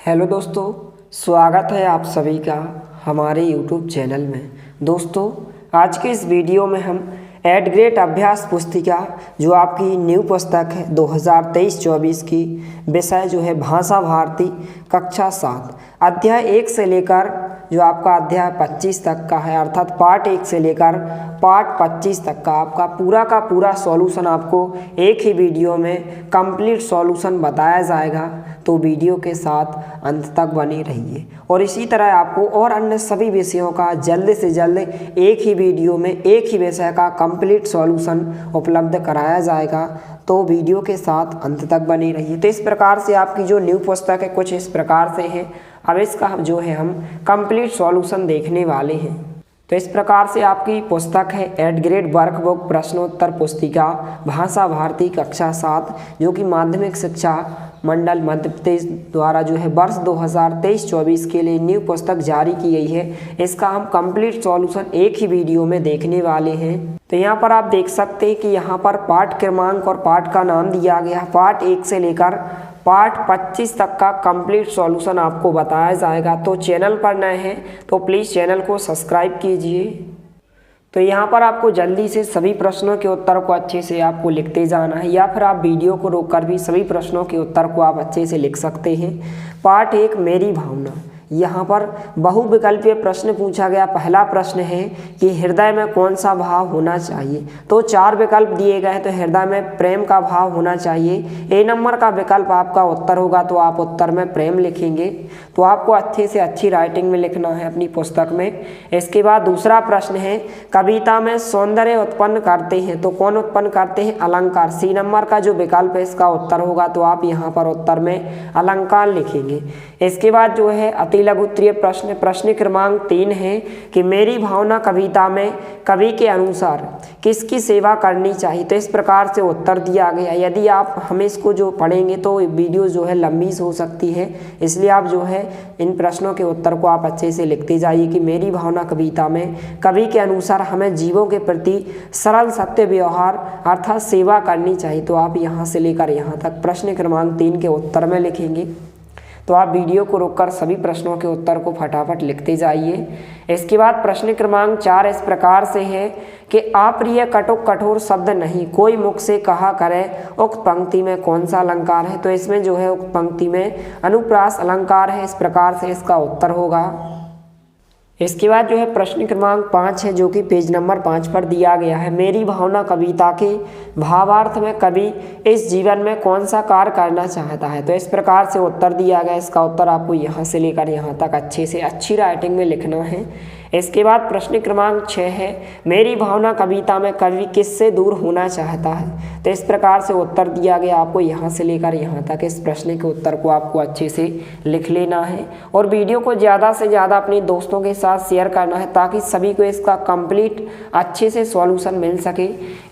Hello दोस्तों, स्वागत है आप सभी का हमारे यूट्यूब चैनल में। दोस्तों, आज के इस वीडियो में हम एड ग्रेड अभ्यास पुस्तिका जो आपकी न्यू पुस्तक है 2023-24 की, विषय जो है भाषा भारती कक्षा 7 अध्याय 1 से लेकर जो आपका अध्याय 25 तक का है, अर्थात पार्ट 1 से लेकर पार्ट 25 तक का आपका का पूरा सॉल्यूशन आपको एक ही वीडियो में कंप्लीट सॉल्यूशन बताया जाएगा। तो वीडियो के साथ अंत तक बने रहिए और इसी तरह आपको और अन्य सभी विषयों का जल्द से जल्द एक ही वीडियो में एक ही विषय का कंप्लीट सॉल्यूशन उपलब्ध कराया जाएगा। तो वीडियो के साथ अंत तक बने रहिए। तो इस प्रकार से आपकी जो न्यू पुस्तक है कुछ इस प्रकार से है। अब इसका जो है हम कंप्लीट सॉल्यूशन देखने वाले हैं। तो इस प्रकार से आपकी पुस्तक है एड ग्रेड वर्कबुक प्रश्नोत्तर पुस्तिका भाषा भारती कक्षा 7 जो कि माध्यमिक शिक्षा मंडल मध्य प्रदेश द्वारा जो है वर्ष 2023-24 के लिए न्यू पुस्तक जारी की गई है। इसका हम कंप्लीट सॉल्यूशन एक ही वीडियो में देखने वाले हैं। तो यहाँ पर आप देख सकते हैं कि यहाँ पर पाठ क्रमांक और पाठ का नाम दिया गया। पार्ट 1 से लेकर पार्ट 25 तक का कंप्लीट सॉल्यूशन आपको बताया जाएगा। तो चैनल पर नए हैं तो प्लीज़ चैनल को सब्सक्राइब कीजिए। तो यहाँ पर आपको जल्दी से सभी प्रश्नों के उत्तर को अच्छे से आपको लिखते जाना है, या फिर आप वीडियो को रोककर भी सभी प्रश्नों के उत्तर को आप अच्छे से लिख सकते हैं। पार्ट 1 मेरी भावना, यहाँ पर बहुविकल्पीय प्रश्न पूछा गया। पहला प्रश्न है कि हृदय में कौन सा भाव होना चाहिए। तो 4 विकल्प दिए गए हैं। तो हृदय में प्रेम का भाव होना चाहिए। ए नंबर का विकल्प आपका उत्तर होगा, तो आप उत्तर में प्रेम लिखेंगे। तो आपको अच्छे से अच्छी राइटिंग में लिखना है अपनी पुस्तक में। इसके बाद दूसरा प्रश्न है कविता में सौंदर्य उत्पन्न करते हैं। तो कौन उत्पन्न करते हैं? अलंकार। सी नंबर का जो विकल्प है इसका उत्तर होगा, तो आप यहाँ पर उत्तर में अलंकार लिखेंगे। इसके बाद जो है अति लघु उत्तरीय प्रश्न क्रमांक 3 है कि मेरी भावना कविता में कवि के अनुसार किसकी सेवा करनी चाहिए। तो इस प्रकार से उत्तर दिया गया। यदि आप हमें इसको जो पढ़ेंगे तो वीडियो जो है लंबी हो सकती है, इसलिए आप जो है इन प्रश्नों के उत्तर को आप अच्छे से लिखते जाइए कि मेरी भावना कविता में कवि के अनुसार हमें जीवों के प्रति सरल सत्य व्यवहार अर्थात सेवा करनी चाहिए। तो आप यहाँ से लेकर यहाँ तक प्रश्न क्रमांक 3 के उत्तर में लिखेंगे। तो आप वीडियो को रोककर सभी प्रश्नों के उत्तर को फटाफट लिखते जाइए। इसके बाद प्रश्न क्रमांक 4 इस प्रकार से है कि अप्रिय कटुक कठोर शब्द नहीं कोई मुख से कहा करे। उक्त पंक्ति में कौन सा अलंकार है। तो इसमें जो है उक्त पंक्ति में अनुप्रास अलंकार है। इस प्रकार से इसका उत्तर होगा। इसके बाद जो है प्रश्न क्रमांक 5 है जो कि पेज नंबर 5 पर दिया गया है। मेरी भावना कविता के भावार्थ में कवि इस जीवन में कौन सा कार्य करना चाहता है। तो इस प्रकार से उत्तर दिया गया। इसका उत्तर आपको यहाँ से लेकर यहाँ तक अच्छे से अच्छी राइटिंग में लिखना है। इसके बाद प्रश्न क्रमांक 6 है मेरी भावना कविता में कवि किससे दूर होना चाहता है। तो इस प्रकार से उत्तर दिया गया। आपको यहाँ से लेकर यहाँ तक इस प्रश्न के उत्तर को आपको अच्छे से लिख लेना है और वीडियो को ज़्यादा से ज़्यादा अपने दोस्तों के साथ शेयर करना है ताकि सभी को इसका कंप्लीट अच्छे से सॉल्यूशन मिल सके।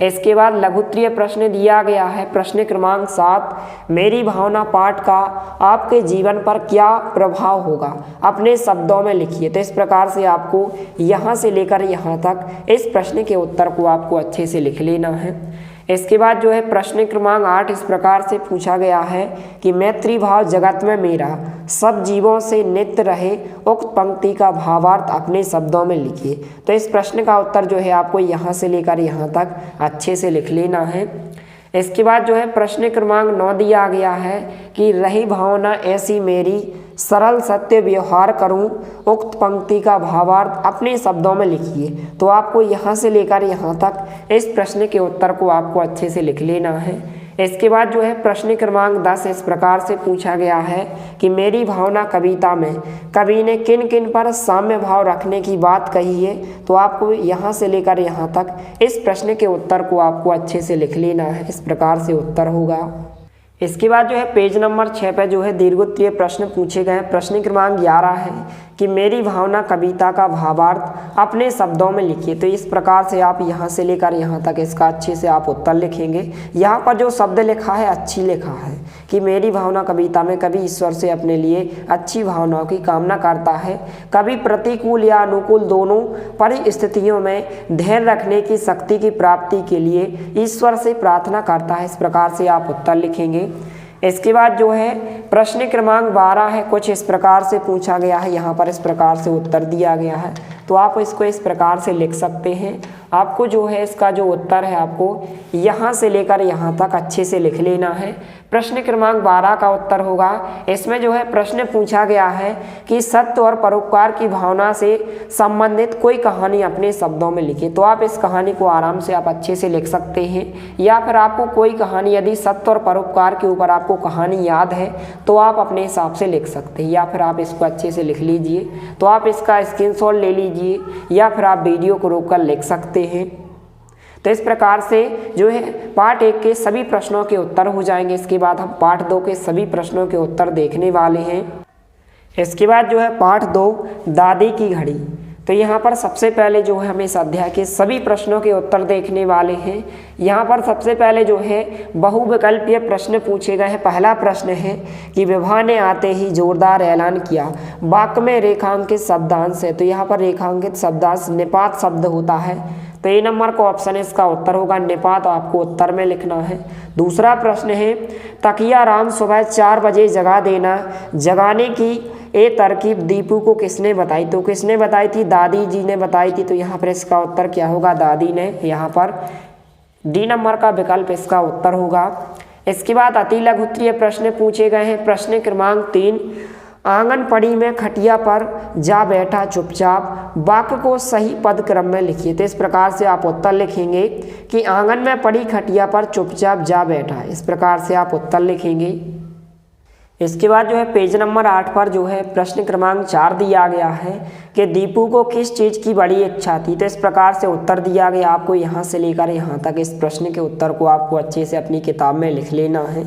इसके बाद लघु उत्तरीय प्रश्न दिया गया है। प्रश्न क्रमांक 7 मेरी भावना पाठ का आपके जीवन पर क्या प्रभाव होगा, अपने शब्दों में लिखिए। तो इस प्रकार से आपको यहाँ से लेकर यहाँ तक इस प्रश्न के उत्तर को आपको अच्छे से लिख लेना है। इसके बाद जो है प्रश्न क्रमांक 8 इस प्रकार से पूछा गया है कि मैत्री भाव जगत में मेरा सब जीवों से नित्य रहे। उक्त पंक्ति का भावार्थ अपने शब्दों में लिखिए। तो इस प्रश्न का उत्तर जो है आपको यहाँ से लेकर यहाँ तक अच्छे से लिख लेना है। इसके बाद जो है प्रश्न क्रमांक 9 दिया गया है कि रही भावना ऐसी मेरी सरल सत्य व्यवहार करूं। उक्त पंक्ति का भावार्थ अपने शब्दों में लिखिए। तो आपको यहाँ से लेकर यहाँ तक इस प्रश्न के उत्तर को आपको अच्छे से लिख लेना है। इसके बाद जो है प्रश्न क्रमांक 10 इस प्रकार से पूछा गया है कि मेरी भावना कविता में कवि ने किन किन पर साम्य भाव रखने की बात कही है। तो आपको यहाँ से लेकर यहाँ तक इस प्रश्न के उत्तर को आपको अच्छे से लिख लेना है। इस प्रकार से उत्तर होगा। इसके बाद जो है पेज नंबर 6 पे जो है दीर्घोत्तरीय प्रश्न पूछे गए हैं। प्रश्न क्रमांक 11 है कि मेरी भावना कविता का भावार्थ अपने शब्दों में लिखिए। तो इस प्रकार से आप यहाँ से लेकर यहाँ तक इसका अच्छे से आप उत्तर लिखेंगे। यहाँ पर जो शब्द लिखा है अच्छी लिखा है कि मेरी भावना कविता में कवि ईश्वर से अपने लिए अच्छी भावनाओं की कामना करता है। कवि प्रतिकूल या अनुकूल दोनों परिस्थितियों में धैर्य रखने की शक्ति की प्राप्ति के लिए ईश्वर से प्रार्थना करता है। इस प्रकार से आप उत्तर लिखेंगे। इसके बाद जो है प्रश्न क्रमांक 12 है, कुछ इस प्रकार से पूछा गया है, यहाँ पर इस प्रकार से उत्तर दिया गया है। तो आप इसको इस प्रकार से लिख सकते हैं। आपको जो है इसका जो उत्तर है आपको यहाँ से लेकर यहाँ तक अच्छे से लिख लेना है। प्रश्न क्रमांक 12 का उत्तर होगा, इसमें जो है प्रश्न पूछा गया है कि सत्य और परोपकार की भावना से संबंधित कोई कहानी अपने शब्दों में लिखिए। तो आप इस कहानी को आराम से आप अच्छे से लिख सकते हैं, या फिर आपको कोई कहानी यदि सत्य और परोपकार के ऊपर आपको कहानी याद है तो आप अपने हिसाब से लिख सकते हैं, या फिर आप इसको अच्छे से लिख लीजिए। तो आप इसका स्क्रीनशॉट ले लीजिए या फिर आप वीडियो को रोककर लिख सकते हैं। तो इस प्रकार से जो है पार्ट 1 के सभी प्रश्नों के उत्तर हो जाएंगे। इसके बाद हम पार्ट 2 के सभी प्रश्नों के उत्तर देखने वाले हैं। इसके बाद जो है पार्ट 2 दादी की घड़ी। तो यहाँ पर सबसे पहले जो है हम इस अध्याय के सभी प्रश्नों के उत्तर देखने वाले हैं। यहाँ पर सबसे पहले जो है बहुविकल्पीय प्रश्न पूछे गए हैं। पहला प्रश्न है कि विभा ने आते ही जोरदार ऐलान किया, वाक्य में रेखांकित शब्दांश है। तो यहाँ पर रेखांकित शब्दांश निपात शब्द होता है। तो ए नंबर का ऑप्शन इसका उत्तर होगा निपात, आपको उत्तर में लिखना है। दूसरा प्रश्न है तकिया राम सुबह 4 बजे जगा देना, जगाने की ए तरकीब दीपू को किसने बताई? तो किसने बताई थी? दादी जी ने बताई थी। तो यहाँ पर इसका उत्तर क्या होगा? दादी ने। यहाँ पर डी नंबर का विकल्प इसका उत्तर होगा। इसके बाद अति लघु उत्तरीय प्रश्न पूछे गए हैं। प्रश्न क्रमांक 3, आंगन पड़ी में खटिया पर जा बैठा चुपचाप, वाक्य को सही पद क्रम में लिखिए। तो इस प्रकार से आप उत्तर लिखेंगे कि आंगन में पड़ी खटिया पर चुपचाप जा बैठा। इस प्रकार से आप उत्तर लिखेंगे। इसके बाद जो है पेज नंबर 8 पर जो है प्रश्न क्रमांक 4 दिया गया है कि दीपू को किस चीज़ की बड़ी इच्छा थी। तो इस प्रकार से उत्तर दिया गया। आपको यहाँ से लेकर यहाँ तक इस प्रश्न के उत्तर को आपको अच्छे से अपनी किताब में लिख लेना है।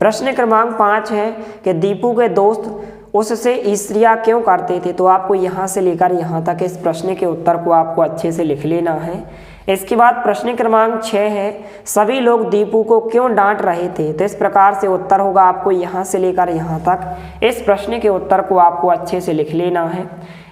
प्रश्न क्रमांक 5 है कि दीपू के दोस्त उससे ईर्ष्या क्यों करते थे। तो आपको यहाँ से लेकर यहाँ तक इस प्रश्न के उत्तर को आपको अच्छे से लिख लेना है। इसके बाद प्रश्न क्रमांक 6 है सभी लोग दीपू को क्यों डांट रहे थे। तो इस प्रकार से उत्तर होगा। आपको यहाँ से लेकर यहाँ तक इस प्रश्न के उत्तर को आपको अच्छे से लिख लेना है।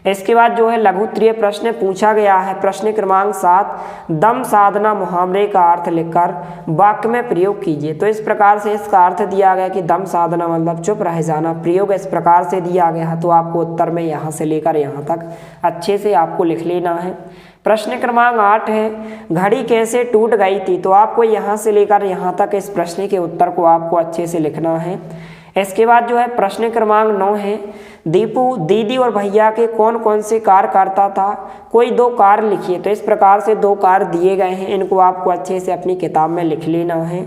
इसके बाद जो है लघु उत्तरीय प्रश्न पूछा गया है। प्रश्न क्रमांक 7, दम साधना मुहावरे का अर्थ लिखकर वाक्य में प्रयोग कीजिए। तो इस प्रकार से इसका अर्थ दिया गया कि दम साधना मतलब चुप रह जाना। प्रयोग इस प्रकार से दिया गया है। तो आपको उत्तर में यहाँ से लेकर यहाँ तक अच्छे से आपको लिख लेना है। प्रश्न क्रमांक 8 है घड़ी कैसे टूट गई थी। तो आपको यहाँ से लेकर यहाँ तक इस प्रश्न के उत्तर को आपको अच्छे से लिखना है। इसके बाद जो है प्रश्न क्रमांक 9 है दीपू दीदी और भैया के कौन कौन से कार्य करता था, कोई 2 कार्य लिखिए। तो इस प्रकार से 2 कार्य दिए गए हैं, इनको आपको अच्छे से अपनी किताब में लिख लेना है।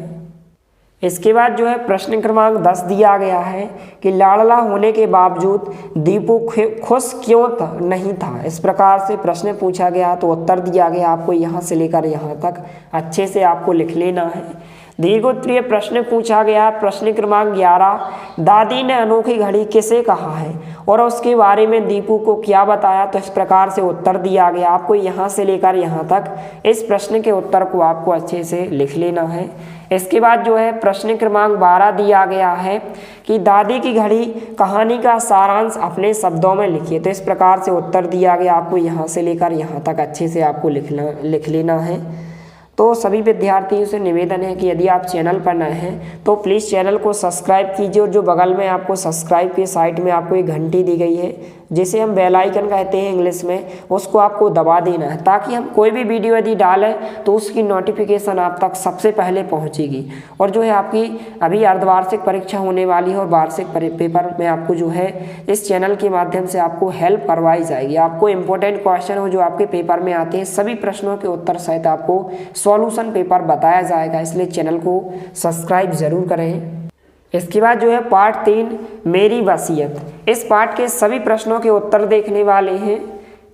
इसके बाद जो है प्रश्न क्रमांक 10 दिया गया है कि लाडला होने के बावजूद दीपू खुश क्यों नहीं था। इस प्रकार से प्रश्न पूछा गया। तो उत्तर दिया गया। आपको यहाँ से लेकर यहाँ तक अच्छे से आपको लिख लेना है। दीर्घोत्तरीय प्रश्न पूछा गया। प्रश्न क्रमांक 11, दादी ने अनोखी घड़ी किसे कहा है और उसके बारे में दीपू को क्या बताया। तो इस प्रकार से उत्तर दिया गया। आपको यहाँ से लेकर यहाँ तक इस प्रश्न के उत्तर को आपको अच्छे से लिख लेना है। इसके बाद जो है प्रश्न क्रमांक 12 दिया गया है कि दादी की घड़ी कहानी का सारांश अपने शब्दों में लिखिए। तो इस प्रकार से उत्तर दिया गया। आपको यहाँ से लेकर यहाँ तक अच्छे से आपको लिख लेना है। तो सभी विद्यार्थियों से निवेदन है कि यदि आप चैनल पर नए हैं तो प्लीज़ चैनल को सब्सक्राइब कीजिए, और जो बगल में आपको सब्सक्राइब के साइड में आपको एक घंटी दी गई है जिसे हम बेल आइकन कहते हैं इंग्लिश में, उसको आपको दबा देना है ताकि हम कोई भी वीडियो यदि डालें तो उसकी नोटिफिकेशन आप तक सबसे पहले पहुंचेगी। और जो है आपकी अभी अर्धवार्षिक परीक्षा होने वाली है और वार्षिक पेपर में आपको जो है इस चैनल के माध्यम से आपको हेल्प करवाई जाएगी। आपको इंपॉर्टेंट क्वेश्चन हो जो आपके पेपर में आते हैं, सभी प्रश्नों के उत्तर सहित आपको सॉल्यूशन पेपर बताया जाएगा, इसलिए चैनल को सब्सक्राइब जरूर करें। इसके बाद जो है पार्ट 3 मेरी वसीयत, इस पार्ट के सभी प्रश्नों के उत्तर देखने वाले हैं।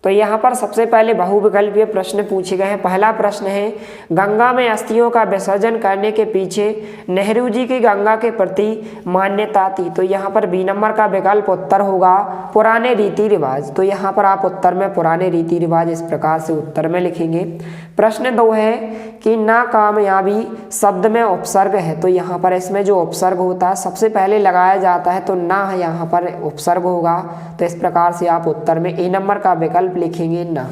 तो यहाँ पर सबसे पहले बहुविकल्पीय प्रश्न पूछे गए हैं। पहला प्रश्न है गंगा में अस्थियों का विसर्जन करने के पीछे नेहरू जी की गंगा के प्रति मान्यता थी। तो यहाँ पर बी नंबर का विकल्प उत्तर होगा पुराने रीति रिवाज। तो यहाँ पर आप उत्तर में पुराने रीति रिवाज इस प्रकार से उत्तर में लिखेंगे। प्रश्न 2 है कि नाकामयाबी शब्द में उपसर्ग है। तो यहाँ पर इसमें जो उपसर्ग होता है सबसे पहले लगाया जाता है, तो ना यहाँ पर उपसर्ग होगा। तो इस प्रकार से आप उत्तर में ए नंबर का विकल्प लिखेंगे ना।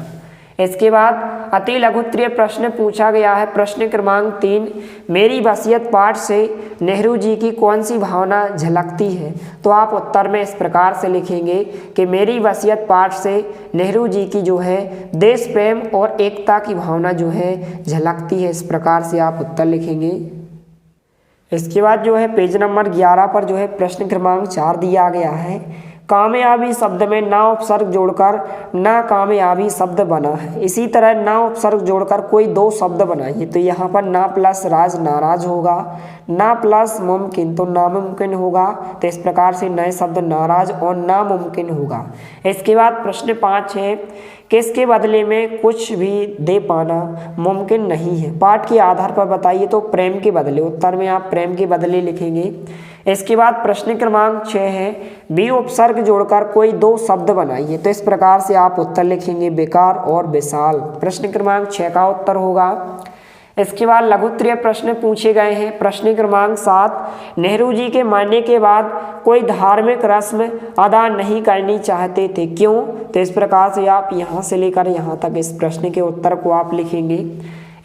इसके बाद अति लघुत्तरीय प्रश्न पूछा गया है प्रश्न क्रमांक 3, मेरी वसीयत पाठ से नेहरू जी की कौन सी भावना झलकती है। तो आप उत्तर में इस प्रकार से लिखेंगे कि मेरी वसीयत पाठ से नेहरू जी की जो है देश प्रेम और एकता की भावना जो है झलकती है। इस प्रकार से आप उत्तर लिखेंगे। इसके बाद जो है पेज नंबर 11 पर जो है प्रश्न क्रमांक 4 दिया गया है, कामयाबी शब्द में ना उपसर्ग जोड़कर ना कामयाबी शब्द बना है। इसी तरह ना उपसर्ग जोड़कर कोई दो शब्द बनाइए। तो यहाँ पर ना प्लस राज नाराज होगा, ना प्लस मुमकिन तो नामुमकिन होगा। तो इस प्रकार से नए शब्द नाराज और नामुमकिन होगा। इसके बाद प्रश्न 5 है, किसके बदले में कुछ भी दे पाना मुमकिन नहीं है। पाठ के आधार पर बताइए। तो प्रेम के बदले, उत्तर में आप प्रेम के बदले लिखेंगे। इसके बाद प्रश्न क्रमांक 6 है, बी उपसर्ग जोड़कर कोई दो शब्द बनाइए। तो इस प्रकार से आप उत्तर लिखेंगे बेकार और विशाल। प्रश्न क्रमांक 6 का उत्तर होगा। इसके बाद लघुत्तरीय प्रश्न पूछे गए हैं। प्रश्न क्रमांक 7, नेहरू जी के मरने के बाद कोई धार्मिक रस्म अदा नहीं करनी चाहते थे, क्यों। तो इस प्रकार से आप यहाँ से लेकर यहाँ तक इस प्रश्न के उत्तर को आप लिखेंगे।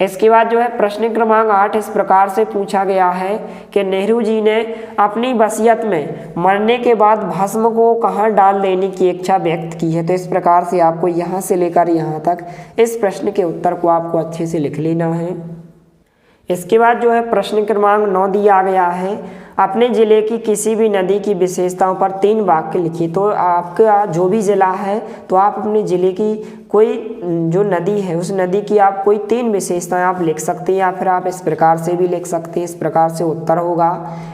इसके बाद जो है प्रश्न क्रमांक 8 इस प्रकार से पूछा गया है कि नेहरू जी ने अपनी वसीयत में मरने के बाद भस्म को कहाँ डाल देने की इच्छा व्यक्त की है। तो इस प्रकार से आपको यहाँ से लेकर यहाँ तक इस प्रश्न के उत्तर को आपको अच्छे से लिख लेना है। इसके बाद जो है प्रश्न क्रमांक 9 दिया गया है, अपने ज़िले की किसी भी नदी की विशेषताओं पर 3 वाक्य लिखिए। तो आपका जो भी ज़िला है तो आप अपने ज़िले की कोई जो नदी है उस नदी की आप कोई 3 विशेषताएं आप लिख सकते हैं, या फिर आप इस प्रकार से भी लिख सकते हैं। इस प्रकार से उत्तर होगा।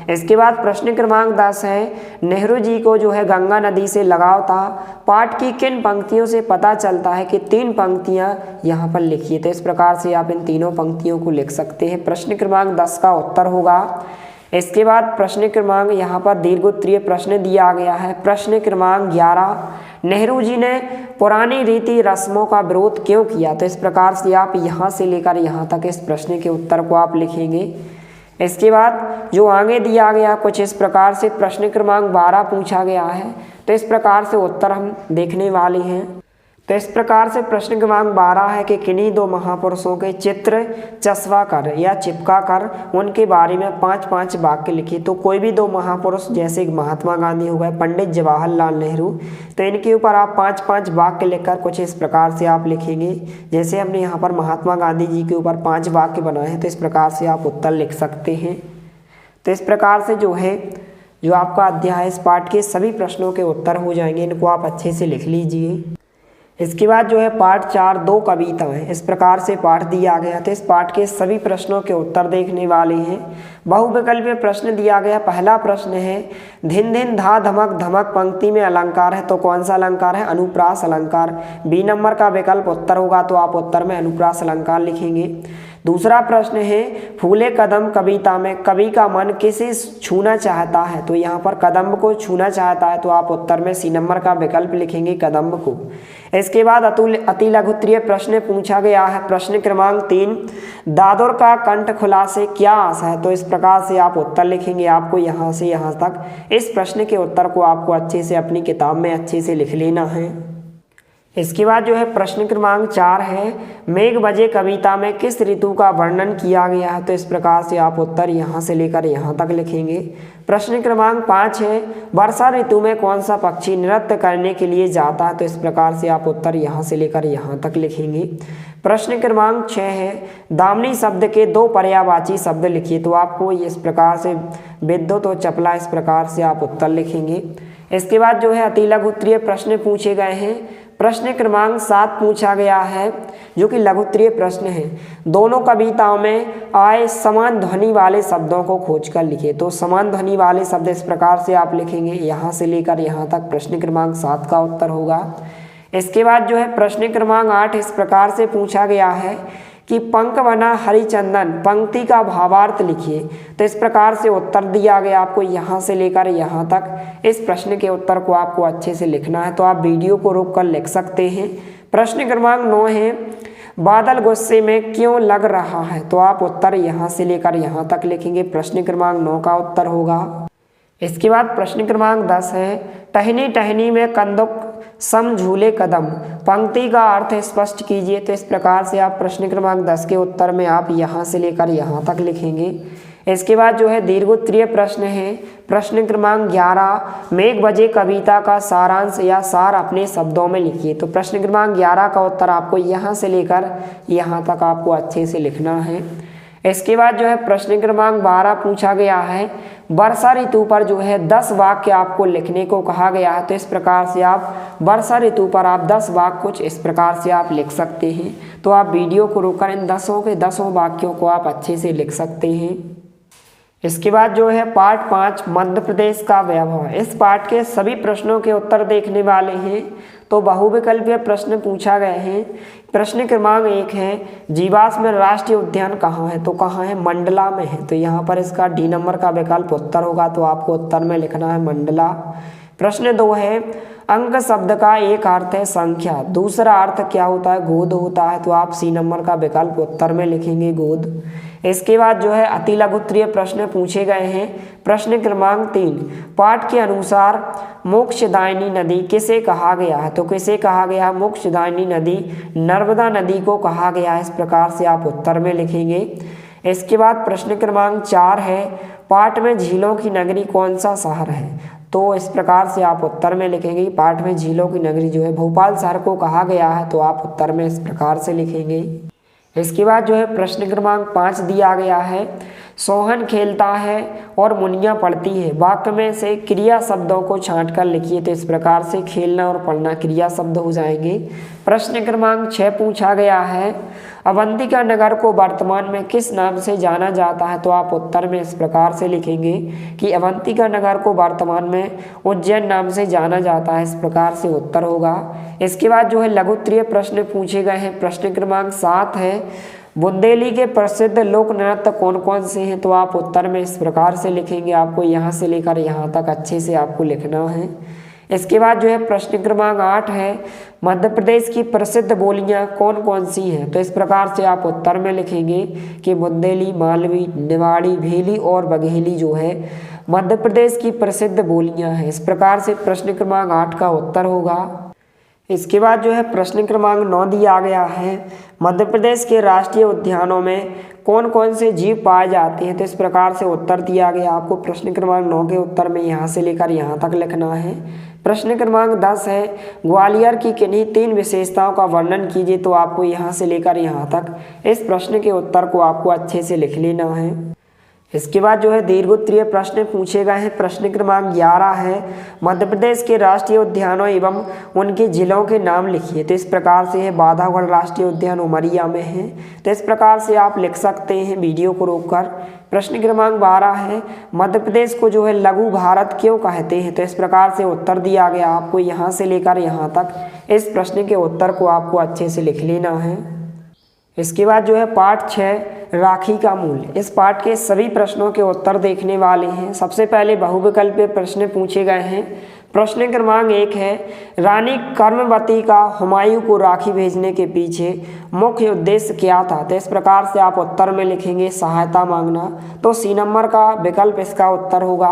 इसके बाद प्रश्न क्रमांक 10 है, नेहरू जी को जो है गंगा नदी से लगाव था। पाठ की किन पंक्तियों से पता चलता है कि 3 पंक्तियां यहाँ पर लिखिए। तो इस प्रकार से आप इन तीनों पंक्तियों को लिख सकते हैं। प्रश्न क्रमांक 10 का उत्तर होगा। इसके बाद प्रश्न क्रमांक यहाँ पर दीर्घोत्तरीय प्रश्न दिया गया है। प्रश्न क्रमांक 11, नेहरू जी ने पुरानी रीति रस्मों का विरोध क्यों किया। तो इस प्रकार से आप यहाँ से लेकर यहाँ तक इस प्रश्न के उत्तर को आप लिखेंगे। इसके बाद जो आगे दिया गया कुछ इस प्रकार से प्रश्न क्रमांक 12 पूछा गया है। तो इस प्रकार से उत्तर हम देखने वाले हैं। तो इस प्रकार से प्रश्न क्रमांक 12 है कि किन्हीं 2 महापुरुषों के चित्र चस्पा कर या चिपका कर उनके बारे में 5-5 वाक्य लिखिए। तो कोई भी 2 महापुरुष जैसे महात्मा गांधी हो गए, पंडित जवाहरलाल नेहरू, तो इनके ऊपर आप 5-5 वाक्य लिखकर कुछ इस प्रकार से आप लिखेंगे। जैसे हमने यहाँ पर महात्मा गांधी जी के ऊपर 5 वाक्य बनाए हैं, तो इस प्रकार से आप उत्तर लिख सकते हैं। तो इस प्रकार से जो है जो आपका अध्याय इस पाठ के सभी प्रश्नों के उत्तर हो जाएंगे। इनको आप अच्छे से लिख लीजिए। इसके बाद जो है पाठ 4 2 कविताएं, इस प्रकार से पाठ दिया गया। तो इस पाठ के सभी प्रश्नों के उत्तर देखने वाले हैं। बहुविकल्पीय प्रश्न दिया गया। पहला प्रश्न है, धिन धिन धा धमक धमक पंक्ति में अलंकार है, तो कौन सा अलंकार है। अनुप्रास अलंकार। बी नंबर का विकल्प उत्तर होगा। तो आप उत्तर में अनुप्रास अलंकार लिखेंगे। दूसरा प्रश्न है, फूले कदम कविता में कवि का मन किसे छूना चाहता है। तो यहाँ पर कदम्ब को छूना चाहता है। तो आप उत्तर में सी नंबर का विकल्प लिखेंगे, कदम्ब को। इसके बाद अति लघुत्तरीय प्रश्न पूछा गया है। प्रश्न क्रमांक 3, दादर का कंठ खुला से क्या आशा है। तो इस प्रकार से आप उत्तर लिखेंगे। आपको यहाँ से यहाँ तक इस प्रश्न के उत्तर को आपको अच्छे से अपनी किताब में अच्छे से लिख लेना है। इसके बाद जो है प्रश्न क्रमांक 4 है, मेघ बजे कविता में किस ऋतु का वर्णन किया गया है। तो इस प्रकार से आप उत्तर यहाँ से लेकर यहाँ तक लिखेंगे। प्रश्न क्रमांक 5 है, वर्षा ऋतु में कौन सा पक्षी नृत्य करने के लिए जाता है। तो इस प्रकार से आप उत्तर यहाँ से लेकर यहाँ तक लिखेंगे। प्रश्न क्रमांक 6 है, दामिनी शब्द के 2 पर्यायवाची शब्द लिखिए। तो आपको इस प्रकार से विद्युत और चपला, इस प्रकार से आप उत्तर लिखेंगे। इसके बाद जो है अति लघुत्तरीय प्रश्न पूछे गए हैं। प्रश्न क्रमांक 7 पूछा गया है, जो कि लघुत्तरीय प्रश्न है। दोनों कविताओं में आए समान ध्वनि वाले शब्दों को खोजकर लिखिए। तो समान ध्वनि वाले शब्द इस प्रकार से आप लिखेंगे। यहाँ से लेकर यहाँ तक प्रश्न क्रमांक 7 का उत्तर होगा। इसके बाद जो है प्रश्न क्रमांक 8 इस प्रकार से पूछा गया है कि पंख बना हरिचंदन पंक्ति का भावार्थ लिखिए। तो इस प्रकार से उत्तर दिया गया। आपको यहाँ से लेकर यहाँ तक इस प्रश्न के उत्तर को आपको अच्छे से लिखना है। तो आप वीडियो को रोककर लिख सकते हैं। प्रश्न क्रमांक 9 है, बादल गुस्से में क्यों लग रहा है। तो आप उत्तर यहाँ से लेकर यहाँ तक लिखेंगे। प्रश्न क्रमांक 9 का उत्तर होगा। इसके बाद प्रश्न क्रमांक 10 है, टहनी टहनी में कंदुक सम झूले कदम, पंक्ति का अर्थ स्पष्ट कीजिए। तो इस प्रकार से आप प्रश्न क्रमांक 10 के उत्तर में आप यहाँ से लेकर यहाँ तक लिखेंगे। इसके बाद जो है दीर्घोत्तरीय प्रश्न है। प्रश्न क्रमांक 11, मेघ बजे कविता का सारांश या सार अपने शब्दों में लिखिए। तो प्रश्न क्रमांक 11 का उत्तर आपको यहाँ से लेकर यहाँ तक आपको अच्छे से लिखना है। इसके बाद जो है प्रश्न क्रमांक 12 पूछा गया है, वर्षा ऋतु पर जो है 10 वाक्य आपको लिखने को कहा गया है। तो इस प्रकार से आप वर्षा ऋतु पर आप 10 वाक्य कुछ इस प्रकार से आप लिख सकते हैं। तो आप वीडियो को रोककर इन 10 के 10 वाक्यों को आप अच्छे से लिख सकते हैं। इसके बाद जो है पार्ट 5, मध्य प्रदेश का वैभव। इस पार्ट के सभी प्रश्नों के उत्तर देखने वाले हैं। तो बहुविकल्पीय प्रश्न पूछा गए हैं। प्रश्न क्रमांक 1 है, जीवाश्म राष्ट्रीय उद्यान कहाँ है? तो कहाँ है? मंडला में है। तो यहाँ पर इसका डी नंबर का विकल्प उत्तर होगा। तो आपको उत्तर में लिखना है मंडला। प्रश्न 2 है, अंक शब्द का एक अर्थ है संख्या, दूसरा अर्थ क्या होता है? गोद होता है। तो आप सी नंबर का विकल्प उत्तर में लिखेंगे गोद। इसके बाद जो है अति लघुत्तरीय प्रश्न पूछे गए हैं। प्रश्न क्रमांक 3, पाठ के अनुसार मोक्षदायिनी नदी किसे कहा गया है? तो किसे कहा गया है? मोक्षदायिनी नदी नर्मदा नदी को कहा गया है। इस प्रकार से आप उत्तर में लिखेंगे। इसके बाद प्रश्न क्रमांक 4 है, पाठ में झीलों की नगरी कौन सा शहर है? तो इस प्रकार से आप उत्तर में लिखेंगे। पाठ में झीलों की नगरी जो है भोपाल शहर को कहा गया है। तो आप उत्तर में इस प्रकार से लिखेंगे। इसके बाद जो है प्रश्न क्रमांक 5 दिया गया है, सोहन खेलता है और मुनिया पढ़ती है, वाक्य में से क्रिया शब्दों को छांट कर लिखिए। तो इस प्रकार से खेलना और पढ़ना क्रिया शब्द हो जाएंगे। प्रश्न क्रमांक 6 पूछा गया है, अवंतिका नगर को वर्तमान में किस नाम से जाना जाता है? तो आप उत्तर में इस प्रकार से लिखेंगे कि अवंतिका नगर को वर्तमान में उज्जैन नाम से जाना जाता है। इस प्रकार से उत्तर होगा। इसके बाद जो है लघुत्तरीय प्रश्न पूछे गए हैं। प्रश्न क्रमांक 7 है, बुंदेली के प्रसिद्ध लोक नृत्य कौन कौन से हैं? तो आप उत्तर में इस प्रकार से लिखेंगे। आपको यहाँ से लेकर यहाँ तक अच्छे से आपको लिखना है। इसके बाद जो है प्रश्न क्रमांक 8 है, मध्य प्रदेश की प्रसिद्ध बोलियां कौन कौन सी हैं? तो इस प्रकार से आप उत्तर में लिखेंगे कि बुंदेली, मालवी, निवाड़ी, भेली और बघेली जो है मध्य प्रदेश की प्रसिद्ध बोलियां हैं। इस प्रकार से प्रश्न क्रमांक 8 का उत्तर होगा। इसके बाद जो है प्रश्न क्रमांक 9 दिया गया है, मध्य प्रदेश के राष्ट्रीय उद्यानों में कौन कौन से जीव पाए जाते हैं? तो इस प्रकार से उत्तर दिया गया। आपको प्रश्न क्रमांक 9 के उत्तर में यहाँ से लेकर यहाँ तक लिखना है। प्रश्न क्रमांक 10 है, ग्वालियर की किन्हीं 3 विशेषताओं का वर्णन कीजिए। तो आपको यहाँ से लेकर यहाँ तक इस प्रश्न के उत्तर को आपको अच्छे से लिख लेना है। इसके बाद जो है दीर्घोत्तरीय प्रश्न पूछे गए हैं। प्रश्न क्रमांक 11 है, मध्य प्रदेश के राष्ट्रीय उद्यानों एवं उनके जिलों के नाम लिखिए। तो इस प्रकार से है, बांधवगढ़ राष्ट्रीय उद्यान उमरिया में है। तो इस प्रकार से आप लिख सकते हैं वीडियो को रोककर। प्रश्न क्रमांक 12 है, मध्य प्रदेश को जो है लघु भारत क्यों कहते हैं? तो इस प्रकार से उत्तर दिया गया। आपको यहाँ से लेकर यहाँ तक इस प्रश्न के उत्तर को आपको अच्छे से लिख लेना है। इसके बाद जो है पार्ट 6, राखी का मूल्य। इस पाठ के सभी प्रश्नों के उत्तर देखने वाले हैं। सबसे पहले बहुविकल्पीय प्रश्न पूछे गए हैं। प्रश्न क्रमांक 1 है, रानी कर्मवती का हुमायूं को राखी भेजने के पीछे मुख्य उद्देश्य क्या था? तो इस प्रकार से आप उत्तर में लिखेंगे सहायता मांगना। तो सी नंबर का विकल्प इसका उत्तर होगा।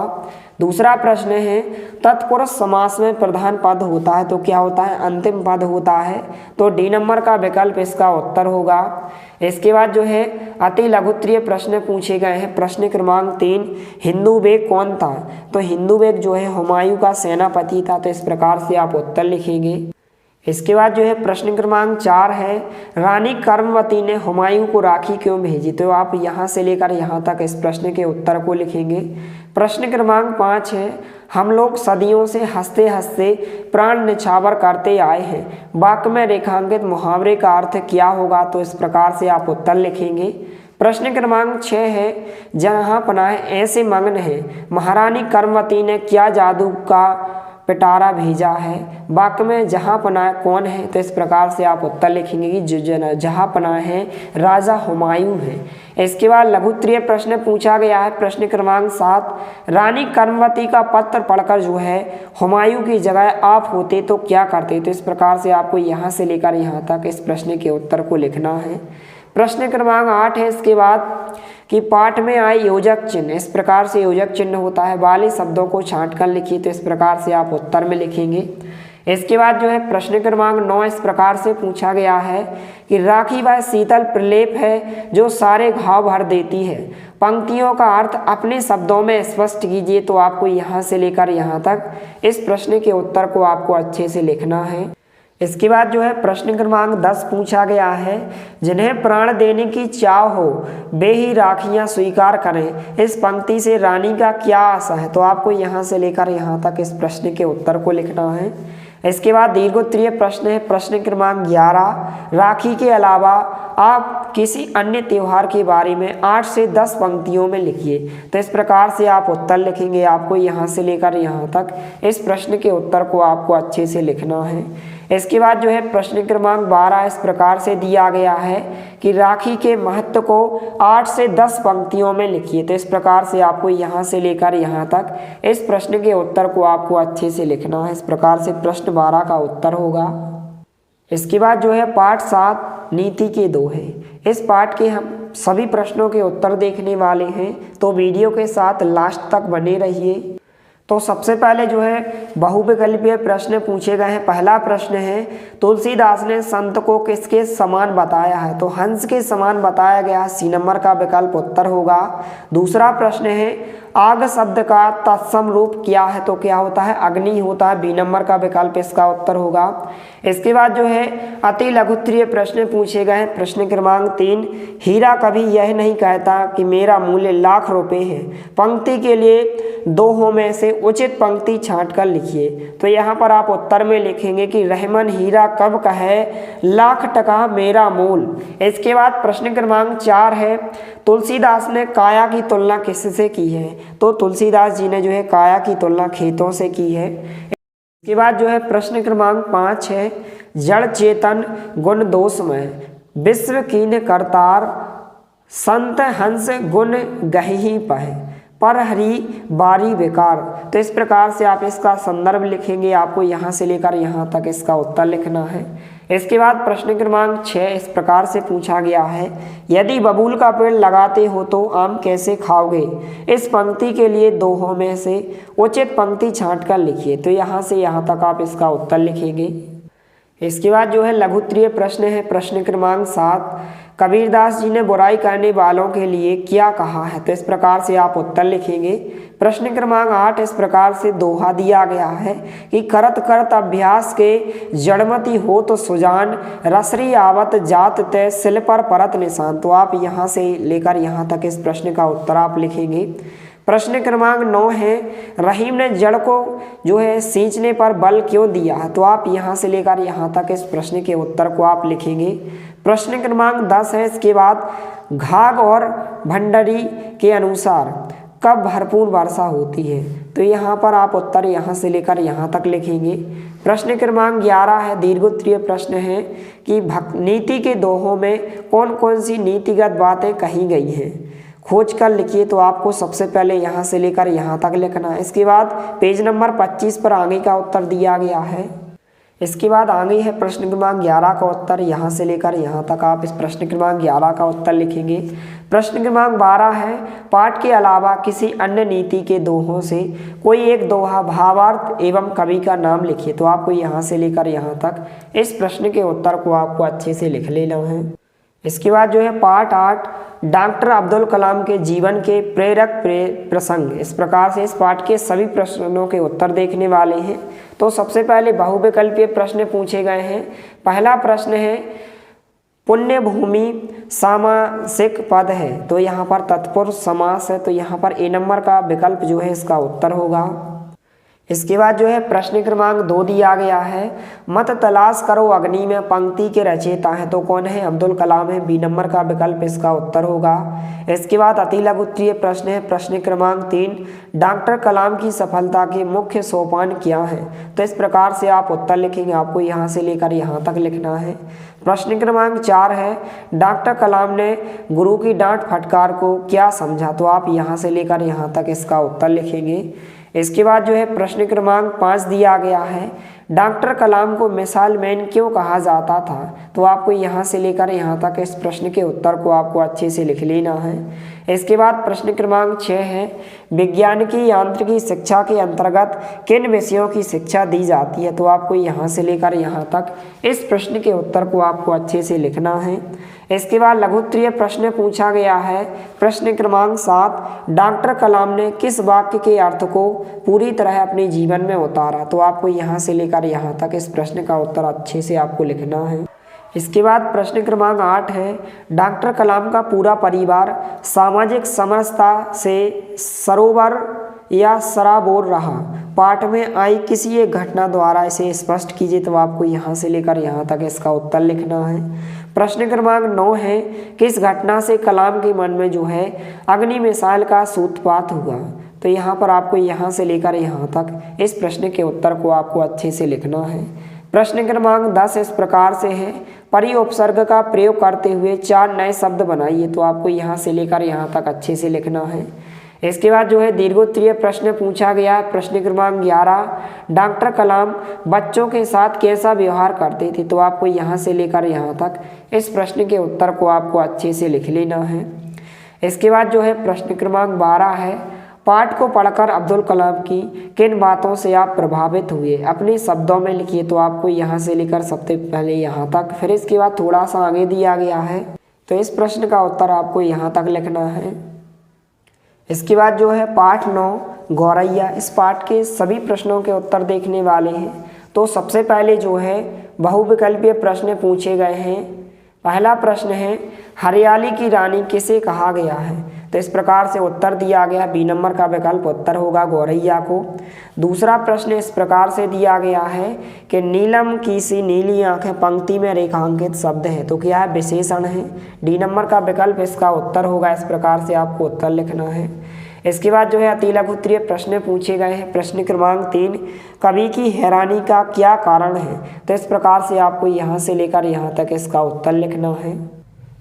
दूसरा प्रश्न है, तत्पुरुष समास में प्रधान पद होता है तो क्या होता है? अंतिम पद होता है। तो डी नंबर का विकल्प इसका उत्तर होगा। इसके बाद जो है अति लघुत्तरीय प्रश्न पूछे गए हैं। प्रश्न क्रमांक 3, हिंदू बेग कौन था? तो हिंदू बेग जो है हुमायूं का सेनापति था। तो इस प्रकार से आप उत्तर लिखेंगे। इसके बाद जो है प्रश्न क्रमांक 4 है, रानी कर्मवती ने हुमायूं को राखी क्यों भेजी? तो आप यहाँ से लेकर यहाँ तक इस प्रश्न के उत्तर को लिखेंगे। प्रश्न क्रमांक 5 है, हम लोग सदियों से हंसते हंसते प्राण निछावर करते आए हैं, वाक्य में रेखांकित मुहावरे का अर्थ क्या होगा? तो इस प्रकार से आप उत्तर लिखेंगे। प्रश्न क्रमांक 6 है, जहाँ पनाह ऐसे मग्न है, महारानी कर्मवती ने क्या जादू का पिटारा भेजा है, वाक्य में जहाँ पनाह कौन है? तो इस प्रकार से आप उत्तर लिखेंगे कि जहाँ पनाह है राजा हुमायूं है। इसके बाद लघुत्तरीय प्रश्न पूछा गया है। प्रश्न क्रमांक 7, रानी कर्मवती का पत्र पढ़कर जो है हुमायूं की जगह आप होते तो क्या करते? तो इस प्रकार से आपको यहाँ से लेकर यहाँ तक इस प्रश्न के उत्तर को लिखना है। प्रश्न क्रमांक 8 है इसके बाद कि पाठ में आए योजक चिन्ह, इस प्रकार से योजक चिन्ह होता है, वाले शब्दों को छांट कर लिखिए। तो इस प्रकार से आप उत्तर में लिखेंगे। इसके बाद जो है प्रश्न क्रमांक 9 इस प्रकार से पूछा गया है कि राखी वह शीतल प्रलेप है जो सारे घाव भर देती है। पंक्तियों का अर्थ अपने शब्दों में स्पष्ट कीजिए। तो आपको यहाँ से लेकर यहाँ तक इस प्रश्न के उत्तर को आपको अच्छे से लिखना है। इसके बाद जो है प्रश्न क्रमांक 10 पूछा गया है, जिन्हें प्राण देने की चाह हो वे ही राखियां स्वीकार करें। इस पंक्ति से रानी का क्या आशा है। तो आपको यहाँ से लेकर यहाँ तक इस प्रश्न के उत्तर को लिखना है। इसके बाद दीर्घोत्तरीय प्रश्न है प्रश्न क्रमांक 11, राखी के अलावा आप किसी अन्य त्यौहार के बारे में 8 से 10 पंक्तियों में लिखिए। तो इस प्रकार से आप उत्तर लिखेंगे। आपको यहाँ से लेकर यहाँ तक इस प्रश्न के उत्तर को आपको अच्छे से लिखना है। इसके बाद जो है प्रश्न क्रमांक 12 इस प्रकार से दिया गया है कि राखी के महत्व को 8 से 10 पंक्तियों में लिखिए। तो इस प्रकार से आपको यहाँ से लेकर यहाँ तक इस प्रश्न के उत्तर को आपको अच्छे से लिखना है। इस प्रकार से प्रश्न 12 का उत्तर होगा। इसके बाद जो है पाठ 7 नीति के 2 है। इस पाठ के हम सभी प्रश्नों के उत्तर देखने वाले हैं, तो वीडियो के साथ लास्ट तक बने रहिए। तो सबसे पहले जो है बहुविकल्पीय प्रश्न पूछे गए हैं। पहला प्रश्न है, तुलसीदास ने संत को किसके समान बताया है। तो हंस के समान बताया गया है, सी नंबर का विकल्प उत्तर होगा। दूसरा प्रश्न है, आग शब्द का तत्सम रूप क्या है। तो क्या होता है, अग्नि होता है, बी नंबर का विकल्प इसका उत्तर होगा। इसके बाद जो है अति लघुत्तरीय प्रश्न पूछे गए हैं। प्रश्न क्रमांक 3, हीरा कभी यह नहीं कहता कि मेरा मूल्य लाख रुपए है। पंक्ति के लिए दोहों में से उचित पंक्ति छांट कर लिखिए। तो यहाँ पर आप उत्तर में लिखेंगे कि रहमन हीरा कब कहे लाख टका मेरा मूल। इसके बाद प्रश्न क्रमांक 4 है, तुलसीदास ने काया की तुलना किससे की है। तो तुलसीदास जी ने जो है काया की तुलना खेतों से की है। इसके बाद जो है प्रश्न क्रमांक 5 है, जड़ चेतन गुण दोषमय विश्व कीन करतार संत हंस गुण गही पह पर हरि बारी बेकार। तो इस प्रकार से आप इसका संदर्भ लिखेंगे। आपको यहाँ से लेकर यहाँ तक इसका उत्तर लिखना है। इसके बाद प्रश्न क्रमांक 6 इस प्रकार से पूछा गया है, यदि बबूल का पेड़ लगाते हो तो आम कैसे खाओगे। इस पंक्ति के लिए दोहों में से उचित पंक्ति छांट कर लिखिए। तो यहाँ से यहाँ तक आप इसका उत्तर लिखेंगे। इसके बाद जो है लघुत्तरीय प्रश्न है प्रश्न क्रमांक 7, कबीरदास जी ने बुराई करने वालों के लिए क्या कहा है। तो इस प्रकार से आप उत्तर लिखेंगे। प्रश्न क्रमांक 8 इस प्रकार से दोहा दिया गया है कि करत करत अभ्यास के जड़मती हो तो सुजान रसरी आवत जात तय सिल पर परत निशान। तो आप यहाँ से लेकर यहाँ तक इस प्रश्न का उत्तर आप लिखेंगे। प्रश्न क्रमांक 9 है, रहीम ने जड़ को जो है सींचने पर बल क्यों दिया है। तो आप यहाँ से लेकर यहाँ तक इस प्रश्न के उत्तर को आप लिखेंगे। प्रश्न क्रमांक 10 है, इसके बाद घाघ और भंडारी के अनुसार कब भरपूर वर्षा होती है। तो यहाँ पर आप उत्तर यहाँ से लेकर यहाँ तक लिखेंगे। प्रश्न क्रमांक 11 है, दीर्घोत्तरीय प्रश्न है कि नीति के दोहों में कौन कौन सी नीतिगत बातें कही गई हैं, खोज कर लिखिए। तो आपको सबसे पहले यहाँ से लेकर यहाँ तक लिखना है। इसके बाद पेज नंबर 25 पर आगे का उत्तर दिया गया है। इसके बाद आगे है प्रश्न क्रमांक 11 का उत्तर। यहाँ से लेकर यहाँ तक आप इस प्रश्न क्रमांक 11 का उत्तर लिखेंगे। प्रश्न क्रमांक 12 है, पाठ के अलावा किसी अन्य नीति के दोहों से कोई एक दोहा भावार्थ एवं कवि का नाम लिखिए। तो आपको यहाँ से लेकर यहाँ तक इस प्रश्न के उत्तर को आपको अच्छे से लिख लेना है। इसके बाद जो है पाठ 8, डॉक्टर अब्दुल कलाम के जीवन के प्रेरक प्रसंग। इस प्रकार से इस पाठ के सभी प्रश्नों के उत्तर देखने वाले हैं। तो सबसे पहले बहुविकल्पीय प्रश्न पूछे गए हैं। पहला प्रश्न है, पुण्य भूमि सामासिक पद है। तो यहाँ पर तत्पुरुष समास है। तो यहाँ पर ए नंबर का विकल्प जो है इसका उत्तर होगा। इसके बाद जो है प्रश्न क्रमांक 2 दिया गया है, मत तलाश करो अग्नि में पंक्ति के रचयिता है। तो कौन है, अब्दुल कलाम है, बी नंबर का विकल्प इसका उत्तर होगा। इसके बाद अति लघुत्तरीय प्रश्न है प्रश्न क्रमांक 3, डॉक्टर कलाम की सफलता के मुख्य सोपान क्या है। तो इस प्रकार से आप उत्तर लिखेंगे। आपको यहाँ से लेकर यहाँ तक लिखना है। प्रश्न क्रमांक 4 है, डॉक्टर कलाम ने गुरु की डांट फटकार को क्या समझा। तो आप यहाँ से लेकर यहाँ तक इसका उत्तर लिखेंगे। इसके बाद जो है प्रश्न क्रमांक 5 दिया गया है, डॉक्टर कलाम को मिसाइल मैन क्यों कहा जाता था। तो आपको यहाँ से लेकर यहाँ तक इस प्रश्न के उत्तर को आपको अच्छे से लिख लेना है। इसके बाद प्रश्न क्रमांक 6 है, विज्ञानिकी यांत्रिकी शिक्षा के अंतर्गत किन विषयों की शिक्षा दी जाती है। तो आपको यहाँ से लेकर यहाँ तक इस प्रश्न के उत्तर को आपको अच्छे से लिखना है। इसके बाद लघुत्तरीय प्रश्न पूछा गया है, प्रश्न क्रमांक 7, डॉक्टर कलाम ने किस वाक्य के अर्थ को पूरी तरह अपने जीवन में उतारा। तो आपको यहाँ से लेकर यहाँ तक इस प्रश्न का उत्तर अच्छे से आपको लिखना है। इसके बाद प्रश्न क्रमांक 8 है, डॉक्टर कलाम का पूरा परिवार सामाजिक समरसता से सरोवर या सराबोर रहा, पाठ में आई किसी एक घटना द्वारा इसे स्पष्ट कीजिए। तो आपको यहाँ से लेकर यहाँ तक इसका उत्तर लिखना है। प्रश्न क्रमांक 9 है, किस घटना से कलाम के मन में जो है अग्नि मिसाइल का सूत्रपात हुआ। तो यहाँ पर आपको यहाँ से लेकर यहाँ तक इस प्रश्न के उत्तर को आपको अच्छे से लिखना है। प्रश्न क्रमांक 10 इस प्रकार से है, परि उपसर्ग का प्रयोग करते हुए 4 नए शब्द बनाइए। तो आपको यहाँ से लेकर यहाँ तक अच्छे से लिखना है। इसके बाद जो है दीर्घोत्तरीय प्रश्न पूछा गया है, प्रश्न क्रमांक 11, डॉक्टर कलाम बच्चों के साथ कैसा व्यवहार करते थे। तो आपको यहाँ से लेकर यहाँ तक इस प्रश्न के उत्तर को आपको अच्छे से लिख लेना है। इसके बाद जो है प्रश्न क्रमांक 12 है, पाठ को पढ़कर अब्दुल कलाम की किन बातों से आप प्रभावित हुए, अपने शब्दों में लिखिए। तो आपको यहाँ से लेकर सबसे पहले यहाँ तक, फिर इसके बाद थोड़ा सा आगे दिया गया है, तो इस प्रश्न का उत्तर आपको यहाँ तक लिखना है। इसके बाद जो है पाठ 9 गौरैया, इस पाठ के सभी प्रश्नों के उत्तर देखने वाले हैं। तो सबसे पहले जो है बहुविकल्पीय प्रश्न पूछे गए हैं। पहला प्रश्न है, हरियाली की रानी किसे कहा गया है। तो इस प्रकार से उत्तर दिया गया, बी नंबर का विकल्प उत्तर होगा गौरैया को। दूसरा प्रश्न इस प्रकार से दिया गया है कि नीलम की सी नीली आंखें पंक्ति में रेखांकित शब्द है। तो क्या है, विशेषण है। डी नंबर का विकल्प इसका उत्तर होगा। इस प्रकार से आपको उत्तर लिखना है। इसके बाद जो है अति लघुत्तरीय प्रश्न पूछे गए हैं। प्रश्न क्रमांक 3, कवि की हैरानी का क्या कारण है। तो इस प्रकार से आपको यहाँ से लेकर यहाँ तक इसका उत्तर लिखना है।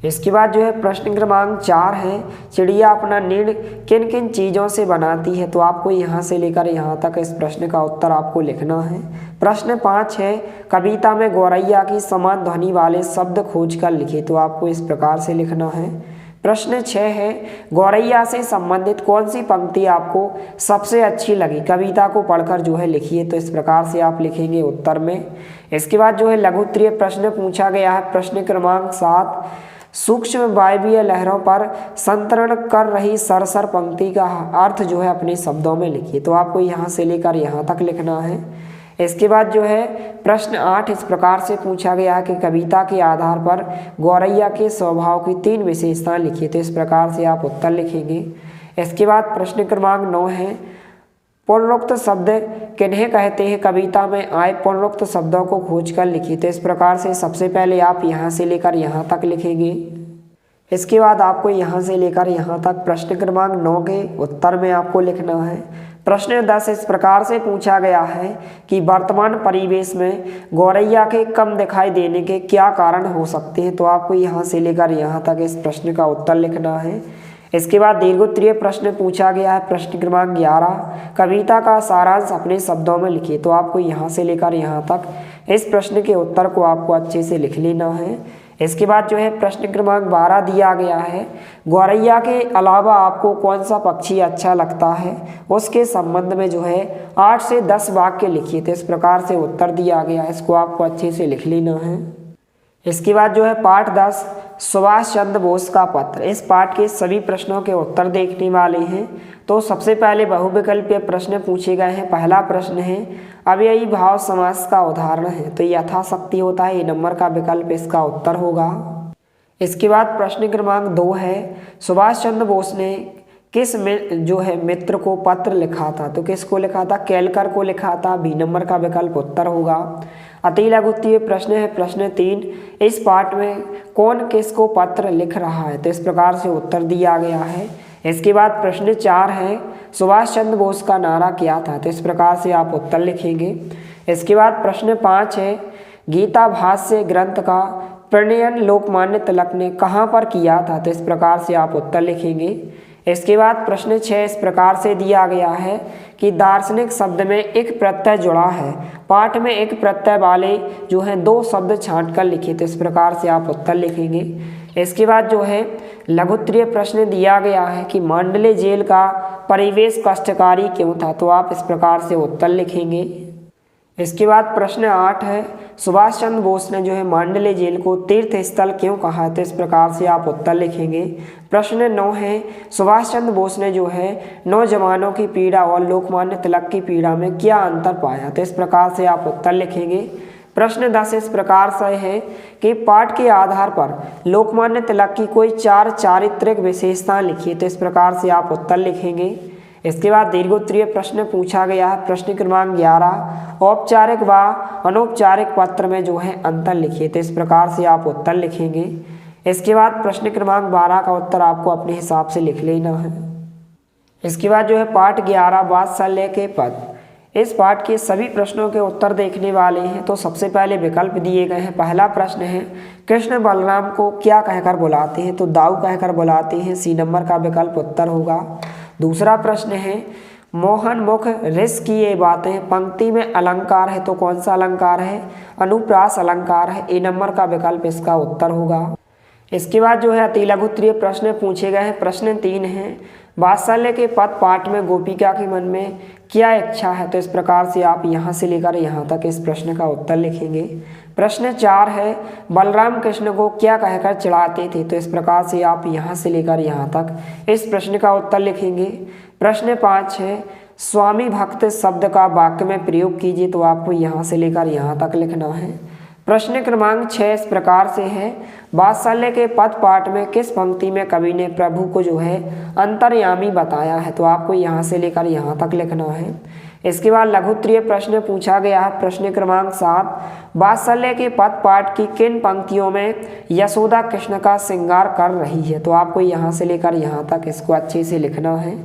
इसके बाद जो है प्रश्न क्रमांक 4 है, चिड़िया अपना नीड़ किन किन चीज़ों से बनाती है। तो आपको यहाँ से लेकर यहाँ तक इस प्रश्न का उत्तर आपको लिखना है। प्रश्न 5 है, कविता में गौरैया की समान ध्वनि वाले शब्द खोज कर लिखिए। तो आपको इस प्रकार से लिखना है। प्रश्न 6 है, गौरैया से संबंधित कौन सी पंक्ति आपको सबसे अच्छी लगी, कविता को पढ़कर जो है लिखिए। तो इस प्रकार से आप लिखेंगे उत्तर में। इसके बाद जो है लघुत्तरीय प्रश्न पूछा गया है। प्रश्न क्रमांक 7, सूक्ष्म वायवीय लहरों पर संतरण कर रही सरसर पंक्ति का अर्थ जो है अपने शब्दों में लिखिए। तो आपको यहाँ से लेकर यहाँ तक लिखना है। इसके बाद जो है प्रश्न 8 इस प्रकार से पूछा गया है कि कविता के आधार पर गौरैया के स्वभाव की 3 विशेषताएं लिखिए। तो इस प्रकार से आप उत्तर लिखेंगे। इसके बाद प्रश्न क्रमांक 9 है, पुनरुक्त शब्द किन्हें कहते हैं, कविता में आए पुनरुक्त शब्दों को खोज कर लिखिए। तो इस प्रकार से सबसे पहले आप यहाँ से लेकर यहाँ तक लिखेंगे। इसके बाद आपको यहाँ से लेकर यहाँ तक प्रश्न क्रमांक 9 के उत्तर में आपको लिखना है। प्रश्न 10 इस प्रकार से पूछा गया है कि वर्तमान परिवेश में गौरैया के कम दिखाई देने के क्या कारण हो सकते हैं। तो आपको यहाँ से लेकर यहाँ तक इस प्रश्न का उत्तर लिखना है। इसके बाद दीर्घोत्तरीय प्रश्न पूछा गया है। प्रश्न क्रमांक 11, कविता का सारांश अपने शब्दों में लिखिए। तो आपको यहाँ से लेकर यहाँ तक इस प्रश्न के उत्तर को आपको अच्छे से लिख लेना है। इसके बाद जो है प्रश्न क्रमांक 12 दिया गया है, गौरैया के अलावा आपको कौन सा पक्षी अच्छा लगता है, उसके संबंध में जो है 8 से 10 वाक्य लिखिए। तो इस प्रकार से उत्तर दिया गया है, इसको आपको अच्छे से लिख लेना है। इसके बाद जो है पाठ 10, सुभाष चंद्र बोस का पत्र, इस पाठ के सभी प्रश्नों के उत्तर देखने वाले हैं। तो सबसे पहले बहुविकल्पीय प्रश्न पूछे गए हैं। पहला प्रश्न है, अव्ययी भाव समास का उदाहरण है। तो यथाशक्ति होता है, ए नंबर का विकल्प इसका उत्तर होगा। इसके बाद प्रश्न क्रमांक 2 है, सुभाष चंद्र बोस ने किस में जो है मित्र को पत्र लिखा था। तो किसको लिखा था, केलकर को लिखा था। बी नंबर का विकल्प उत्तर होगा। अति लघुत्तरीय प्रश्न है प्रश्न 3, इस पाठ में कौन किसको पत्र लिख रहा है। तो इस प्रकार से उत्तर दिया गया है। इसके बाद प्रश्न 4 है, सुभाष चंद्र बोस का नारा क्या था। तो इस प्रकार से आप उत्तर लिखेंगे। इसके बाद प्रश्न 5 है, गीता भाष्य ग्रंथ का प्रणयन लोकमान्य तिलक ने कहाँ पर किया था। तो इस प्रकार से आप उत्तर लिखेंगे। इसके बाद प्रश्न 6 इस प्रकार से दिया गया है कि दार्शनिक शब्द में एक प्रत्यय जुड़ा है, पाठ में एक प्रत्यय वाले जो है 2 शब्द छांट कर लिखिए। तो इस प्रकार से आप उत्तर लिखेंगे। इसके बाद जो है लघु उत्तरीय प्रश्न दिया गया है कि मांडले जेल का परिवेश कष्टकारी क्यों था। तो आप इस प्रकार से उत्तर लिखेंगे। इसके बाद प्रश्न 8 है सुभाष चंद्र बोस ने जो है मांडले जेल को तीर्थ स्थल क्यों कहा है। तो इस प्रकार से आप उत्तर लिखेंगे। प्रश्न 9 है सुभाष चंद्र बोस ने जो है नौजवानों की पीड़ा और लोकमान्य तिलक की पीड़ा में क्या अंतर पाया। तो इस प्रकार से आप उत्तर लिखेंगे। प्रश्न 10 इस प्रकार से है कि पाठ के आधार पर लोकमान्य तिलक की कोई 4 चारित्रिक विशेषताएं लिखिए। तो इस प्रकार से आप उत्तर लिखेंगे। इसके बाद दीर्घोत्तरीय प्रश्न पूछा गया है। प्रश्न क्रमांक 11 औपचारिक व अनौपचारिक पत्र में जो है अंतर लिखिए। तो इस प्रकार से आप उत्तर लिखेंगे। इसके बाद प्रश्न क्रमांक 12 का उत्तर आपको अपने हिसाब से लिख लेना है। इसके बाद जो है पाठ 11 वात्सल्य के पद, इस पाठ के सभी प्रश्नों के उत्तर देखने वाले हैं। तो सबसे पहले विकल्प दिए गए हैं। पहला प्रश्न है कृष्ण बलराम को क्या कहकर बुलाते हैं। तो दाऊ कहकर बुलाते हैं। सी नंबर का विकल्प उत्तर होगा। दूसरा प्रश्न है मोहन मुख ऋष की ये बातें पंक्ति में अलंकार है। तो कौन सा अलंकार है। अनुप्रास अलंकार है। ए नंबर का विकल्प इसका उत्तर होगा। इसके बाद जो है अति लघु उत्तरीय प्रश्न पूछे गए हैं। प्रश्न 3 है वात्सल्य के पद पाठ में गोपिका के मन में क्या इच्छा है। तो इस प्रकार से आप यहाँ से लेकर यहाँ तक इस प्रश्न का उत्तर लिखेंगे। प्रश्न 4 है बलराम कृष्ण को क्या कहकर चिढ़ाते थे। तो इस प्रकार से आप यहाँ से लेकर यहाँ तक इस प्रश्न का उत्तर लिखेंगे। प्रश्न 5 है स्वामी भक्त शब्द का वाक्य में प्रयोग कीजिए। तो आपको यहाँ से लेकर यहाँ तक लिखना है। प्रश्न क्रमांक 6 इस प्रकार से है वात्सल्य के पद पाठ में किस पंक्ति में कवि ने प्रभु को जो है अंतर्यामी बताया है। तो आपको यहाँ से लेकर यहाँ तक लिखना है। इसके बाद लघु उत्तरीय प्रश्न पूछा गया है। प्रश्न क्रमांक 7 वात्सल्य के पद पाठ की किन पंक्तियों में यशोदा कृष्ण का श्रृंगार कर रही है। तो आपको यहाँ से लेकर यहाँ तक इसको अच्छे से लिखना है।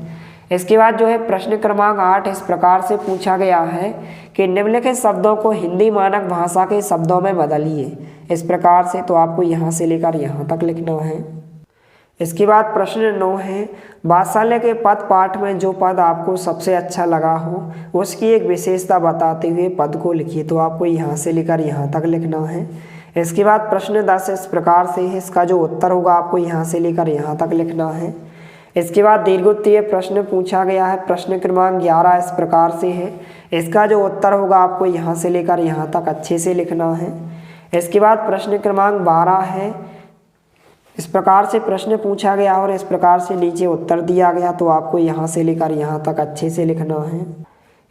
इसके बाद जो है प्रश्न क्रमांक 8 इस प्रकार से पूछा गया है कि निम्नलिखित शब्दों को हिंदी मानक भाषा के शब्दों में बदलिए। इस प्रकार से तो आपको यहाँ से लेकर यहाँ तक लिखना है। इसके बाद प्रश्न 9 है वात्सल्य के पद पाठ में जो पद आपको सबसे अच्छा लगा हो उसकी एक विशेषता बताते हुए पद को लिखिए। तो आपको यहाँ से लेकर यहाँ तक लिखना है। इसके बाद प्रश्न 10 इस प्रकार से है, इसका जो उत्तर होगा आपको यहाँ से लेकर यहाँ तक लिखना है। इसके बाद दीर्घोत्तरीय प्रश्न पूछा गया है। प्रश्न क्रमांक 11 इस प्रकार से है, इसका जो उत्तर होगा आपको यहाँ से लेकर यहाँ तक अच्छे से लिखना है। इसके बाद प्रश्न क्रमांक 12 है, इस प्रकार से प्रश्न पूछा गया और इस प्रकार से नीचे उत्तर दिया गया। तो आपको यहाँ से लेकर यहाँ तक अच्छे से लिखना है।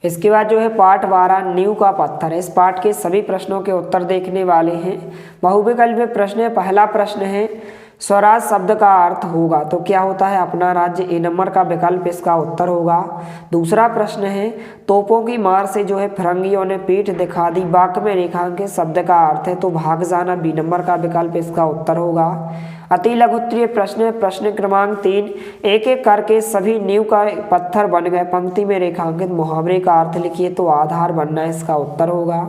इसके बाद जो है पाठ 12 नींव का पत्थर, इस पाठ के सभी प्रश्नों के उत्तर देखने वाले हैं। बहुविकल्पीय प्रश्न है। पहला प्रश्न है स्वराज शब्द का अर्थ होगा तो क्या होता है अपना राज्य। ए नंबर का विकल्प इसका उत्तर होगा। दूसरा प्रश्न है तोपों की मार से जो है फिरंगियों ने पीठ दिखा दी, वाक्य में रेखांकित शब्द का अर्थ है तो भाग जाना। बी नंबर का विकल्प इसका उत्तर होगा। अति लघु उत्तरीय प्रश्न है। प्रश्न क्रमांक 3 एक एक करके सभी नींव का पत्थर बन गए, पंक्ति में रेखांकित मुहावरे का अर्थ लिखिए। तो आधार बनना इसका उत्तर होगा।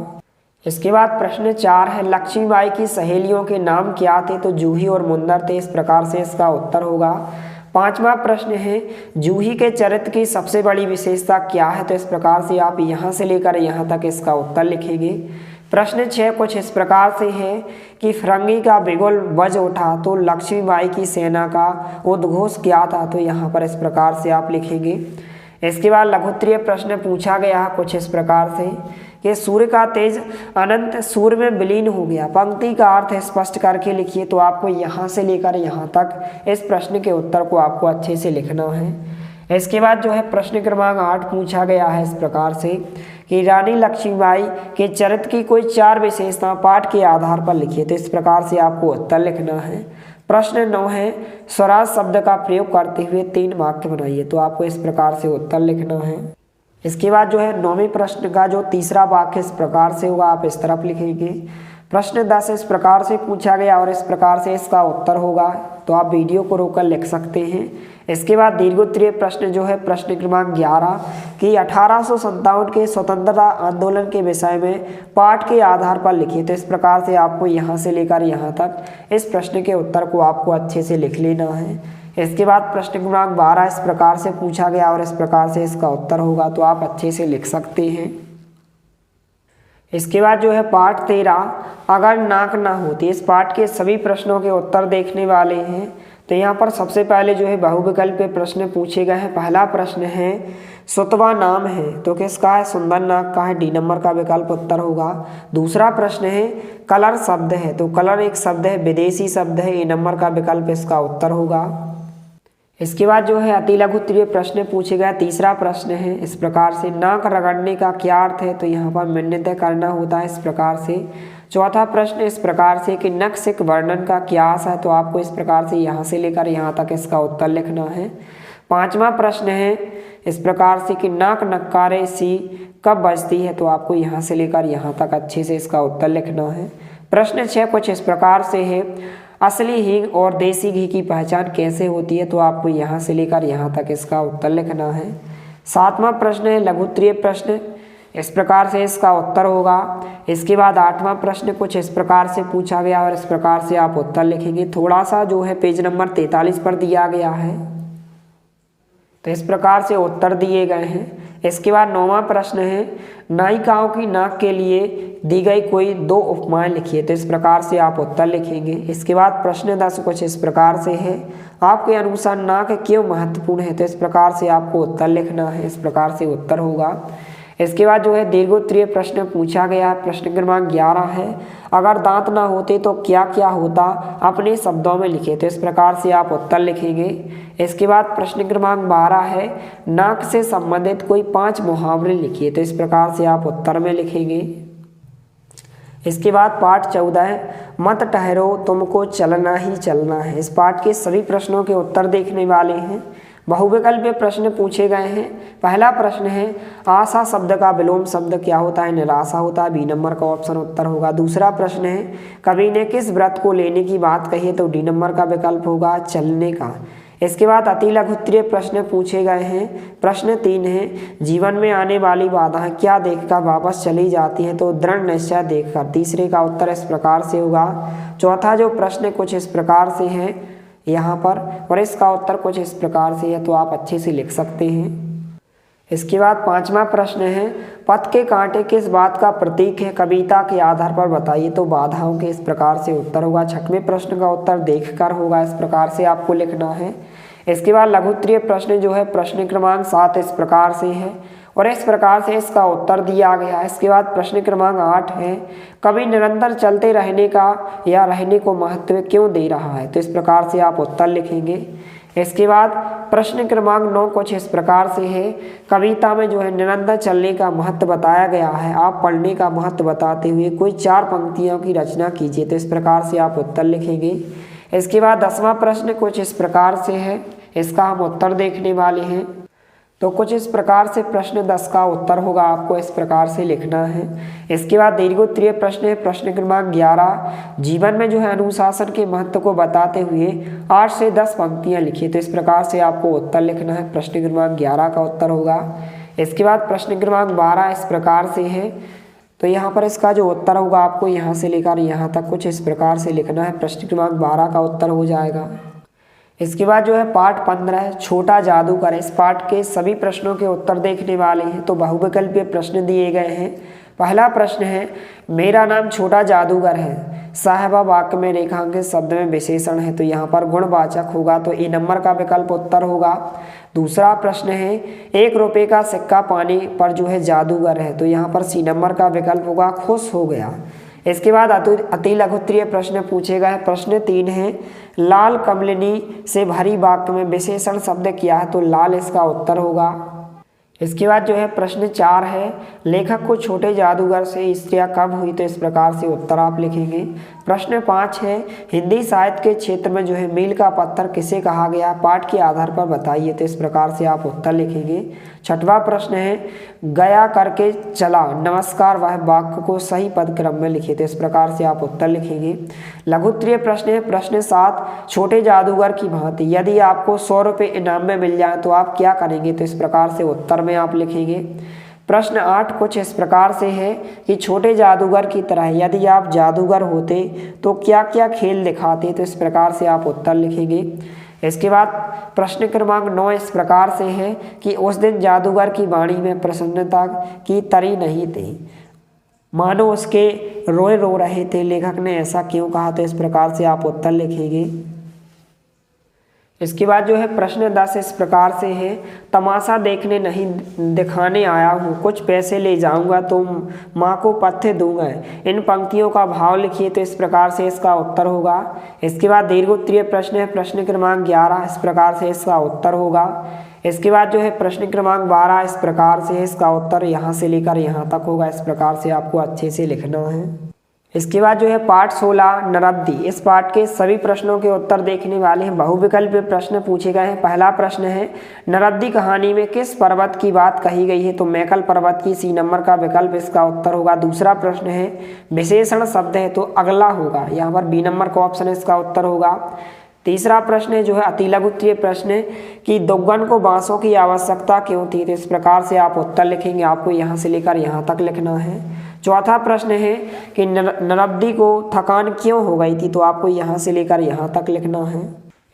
इसके बाद प्रश्न 4 है लक्ष्मीबाई की सहेलियों के नाम क्या थे। तो जूही और मुंदर थे। इस प्रकार से इसका उत्तर होगा। पांचवा प्रश्न है जूही के चरित्र की सबसे बड़ी विशेषता क्या है। तो इस प्रकार से आप यहाँ से लेकर यहाँ तक इसका उत्तर लिखेंगे। प्रश्न 6 कुछ इस प्रकार से है कि फिरंगी का बिगुल बज उठा तो लक्ष्मीबाई की सेना का उद्घोष क्या था। तो यहाँ पर इस प्रकार से आप लिखेंगे। इसके बाद लघु उत्तरीय प्रश्न पूछा गया कुछ इस प्रकार से कि सूर्य का तेज अनंत सूर्य में विलीन हो गया, पंक्ति का अर्थ स्पष्ट करके लिखिए। तो आपको यहाँ से लेकर यहाँ तक इस प्रश्न के उत्तर को आपको अच्छे से लिखना है। इसके बाद जो है प्रश्न क्रमांक 8 पूछा गया है इस प्रकार से कि रानी लक्ष्मीबाई के चरित्र की कोई 4 विशेषता पाठ के आधार पर लिखिए। तो इस प्रकार से आपको उत्तर लिखना है। प्रश्न 9 है स्वराज शब्द का प्रयोग करते हुए 3 वाक्य बनाइए। तो आपको इस प्रकार से उत्तर लिखना है। इसके बाद जो है 9वें प्रश्न का जो तीसरा वाक्य इस प्रकार से होगा, आप इस तरफ लिखेंगे। प्रश्न 10 इस प्रकार से पूछा गया और इस प्रकार से इसका उत्तर होगा। तो आप वीडियो को रोककर लिख सकते हैं। इसके बाद दीर्घोत्तरीय प्रश्न जो है प्रश्न क्रमांक 11 कि 1857 के स्वतंत्रता आंदोलन के विषय में पाठ के आधार पर लिखिए। तो इस प्रकार से आपको यहाँ से लेकर यहाँ तक इस प्रश्न के उत्तर को आपको अच्छे से लिख लेना है। इसके बाद प्रश्न क्रमांक 12 इस प्रकार से पूछा गया और इस प्रकार से इसका उत्तर होगा, तो आप अच्छे से लिख सकते हैं। इसके बाद जो है पाठ 13 अगर नाक ना होती, इस पाठ के सभी प्रश्नों के उत्तर देखने वाले हैं। तो यहाँ पर सबसे पहले जो है बहुविकल्पीय प्रश्न पूछे गए हैं। पहला प्रश्न है सुतवा नाम है, तो किसका है? सुंदर नाग का है, डी नंबर का विकल्प उत्तर होगा। दूसरा प्रश्न है कलर शब्द है, तो कलर एक शब्द है, विदेशी शब्द है, ए नंबर का विकल्प इसका उत्तर होगा। इसके बाद जो है अति लघु उत्तरीय प्रश्न पूछे गए। तीसरा प्रश्न है इस प्रकार से नाक रगड़ने का क्या अर्थ है, तो यहाँ पर निर्णय करना होता है इस प्रकार से। चौथा प्रश्न इस प्रकार से कि नक्सिक वर्णन का क्या अर्थ है, तो आपको इस प्रकार से यहाँ से लेकर यहाँ तक इसका उत्तर लिखना है। पांचवा प्रश्न है इस प्रकार से कि नाक नक्कारे सी कब बजती है, तो आपको यहाँ से लेकर यहाँ तक अच्छे से इसका उत्तर लिखना है। प्रश्न 6 कुछ इस प्रकार से है असली हींग और देसी घी की पहचान कैसे होती है, तो आपको यहाँ से लेकर यहाँ तक इसका उत्तर लिखना है। सातवां प्रश्न है लघु उत्तरीय प्रश्न, इस प्रकार से इसका उत्तर होगा। इसके बाद 8वां प्रश्न कुछ इस प्रकार से पूछा गया और इस प्रकार से आप उत्तर लिखेंगे। थोड़ा सा जो है पेज नंबर 43 पर दिया गया है, तो इस प्रकार से उत्तर दिए गए हैं। इसके बाद 9वां प्रश्न है नायिकाओं की नाक के लिए दी गई कोई 2 उपमाएं लिखिए, तो इस प्रकार से आप उत्तर लिखेंगे। इसके बाद प्रश्न 10 कुछ इस प्रकार से है आपके अनुसार नाक क्यों महत्वपूर्ण है, तो इस प्रकार से आपको उत्तर लिखना है, इस प्रकार से उत्तर होगा। इसके बाद जो है दीर्घोत्तरीय प्रश्न पूछा गया है। प्रश्न क्रमांक 11 है अगर दांत ना होते तो क्या क्या होता, अपने शब्दों में लिखे, तो इस प्रकार से आप उत्तर लिखेंगे। इसके बाद प्रश्न क्रमांक 12 है नाक से संबंधित कोई 5 मुहावरे लिखिए, तो इस प्रकार से आप उत्तर में लिखेंगे। इसके बाद पाठ 14 है मत ठहरो तुमको चलना ही चलना है, इस पाठ के सभी प्रश्नों के उत्तर देखने वाले हैं। बहुविकल्पीय प्रश्न पूछे गए हैं। पहला प्रश्न है आशा शब्द का विलोम शब्द क्या होता है, निराशा होता है, बी नंबर का ऑप्शन उत्तर होगा। दूसरा प्रश्न है कवि ने किस व्रत को लेने की बात कही है, तो डी नंबर का विकल्प होगा चलने का। इसके बाद अति लघु उत्तरीय प्रश्न पूछे गए हैं। प्रश्न 3 है जीवन में आने वाली बाधाएं क्या देखकर वापस चली जाती हैं, तो दृढ़ निश्चय देखकर। तीसरे का उत्तर इस प्रकार से होगा। चौथा जो प्रश्न कुछ इस प्रकार से है यहाँ पर, और इसका उत्तर कुछ इस प्रकार से है, तो आप अच्छे से लिख सकते हैं। इसके बाद 5वां प्रश्न है पथ के कांटे किस बात का प्रतीक है, कविता के आधार पर बताइए, तो बाधाओं के इस प्रकार से उत्तर होगा। 6वें प्रश्न का उत्तर देखकर होगा, इस प्रकार से आपको लिखना है। इसके बाद लघु उत्तरीय प्रश्न जो है प्रश्न क्रमांक 7 इस प्रकार से है और इस प्रकार से इसका उत्तर दिया गया। इसके बाद प्रश्न क्रमांक 8 है कभी निरंतर चलते रहने का या रहने को महत्व क्यों दे रहा है, तो इस प्रकार से आप उत्तर लिखेंगे। इसके बाद प्रश्न क्रमांक 9 कुछ इस प्रकार से है कविता में जो है निरंतर चलने का महत्व बताया गया है, आप पढ़ने का महत्व बताते हुए कोई 4 पंक्तियों की रचना कीजिए, तो इस प्रकार से आप उत्तर लिखेंगे। इसके बाद 10वां प्रश्न कुछ इस प्रकार से है, इसका हम उत्तर देखने वाले हैं। तो कुछ इस प्रकार से प्रश्न 10 का उत्तर होगा, आपको इस प्रकार से लिखना है। इसके बाद दीर्घोत्तरीय प्रश्न है प्रश्न क्रमांक 11 जीवन में जो है अनुशासन के महत्व को बताते हुए 8 से 10 पंक्तियां लिखिए, तो इस प्रकार से आपको उत्तर लिखना है। प्रश्न क्रमांक 11 का उत्तर होगा। इसके बाद प्रश्न क्रमांक 12 इस प्रकार से है, तो यहाँ पर इसका जो उत्तर होगा आपको यहाँ से लेकर यहाँ तक कुछ इस प्रकार से लिखना है। प्रश्न क्रमांक 12 का उत्तर हो जाएगा। इसके बाद जो है पाठ 15 है छोटा जादूगर, इस पाठ के सभी प्रश्नों के उत्तर देखने वाले हैं। तो बहुविकल्पीय प्रश्न दिए गए हैं। पहला प्रश्न है मेरा नाम छोटा जादूगर है, साहिबा वाक्य में रेखांकित शब्द में विशेषण है, तो यहाँ पर गुणवाचक होगा, तो ए नंबर का विकल्प उत्तर होगा। दूसरा प्रश्न है 1 रुपये का सिक्का पाने पर जो है जादूगर है, तो यहाँ पर सी नंबर का विकल्प होगा खुश हो गया। इसके बाद अति लघु उत्तरीय प्रश्न पूछे गए। प्रश्न 3 है लाल कमलिनी से भरी वाक्य में विशेषण शब्द क्या है, तो लाल इसका उत्तर होगा। इसके बाद जो है प्रश्न 4 है लेखक को छोटे जादूगर से स्त्रियां कब हुई, तो इस प्रकार से उत्तर आप लिखेंगे। प्रश्न 5 है हिंदी साहित्य के क्षेत्र में जो है मील का पत्थर किसे कहा गया, पाठ के आधार पर बताइए, तो इस प्रकार से आप उत्तर लिखेंगे। छठवां प्रश्न है गया करके चला नमस्कार वह वाक्य को सही पद क्रम में लिखिए, तो इस प्रकार से आप उत्तर लिखेंगे। लघु उत्तरीय प्रश्न है प्रश्न 7 छोटे जादूगर की भांति यदि आपको 100 रुपये इनाम में मिल जाए तो आप क्या करेंगे, तो इस प्रकार से उत्तर में आप लिखेंगे। प्रश्न 8 कुछ इस प्रकार से है कि छोटे जादूगर की तरह यदि आप जादूगर होते तो क्या क्या खेल दिखाते, तो इस प्रकार से आप उत्तर लिखेंगे। इसके बाद प्रश्न क्रमांक 9 इस प्रकार से है कि उस दिन जादूगर की वाणी में प्रसन्नता की तरी नहीं थी, मानो उसके रोए रो रहे थे। लेखक ने ऐसा क्यों कहा? तो इस प्रकार से आप उत्तर लिखेंगे। इसके बाद जो है प्रश्न 10 इस प्रकार से है, तमाशा देखने नहीं दिखाने आया हूँ, कुछ पैसे ले जाऊंगा तो माँ को पथ्य दूंगा। इन पंक्तियों का भाव लिखिए। तो इस प्रकार से इसका उत्तर होगा। इसके बाद दीर्घोत्तरीय प्रश्न है प्रश्न क्रमांक 11, इस प्रकार से इसका उत्तर होगा। इसके बाद जो है प्रश्न क्रमांक 12 इस प्रकार से, इसका उत्तर यहाँ से लेकर यहाँ तक होगा। इस प्रकार से आपको अच्छे से लिखना है। इसके बाद जो है पाठ 16 नरब्दी, इस पाठ के सभी प्रश्नों के उत्तर देखने वाले हैं। बहुविकल्पीय प्रश्न पूछे गए हैं। पहला प्रश्न है, नरब्दी कहानी में किस पर्वत की बात कही गई है? तो मैकल पर्वत की, सी नंबर का विकल्प इसका उत्तर होगा। दूसरा प्रश्न है, विशेषण शब्द है तो अगला होगा, यहाँ पर बी नंबर का ऑप्शन इसका उत्तर होगा। तीसरा प्रश्न है जो है अति लघुत्तरीय प्रश्न है कि दुग्गन को बांसों की आवश्यकता क्यों थी? तो इस प्रकार से आप उत्तर लिखेंगे। आपको यहाँ से लेकर यहाँ तक लिखना है। चौथा प्रश्न है कि नरब्दी को थकान क्यों हो गई थी? तो आपको यहाँ से लेकर यहाँ तक लिखना है।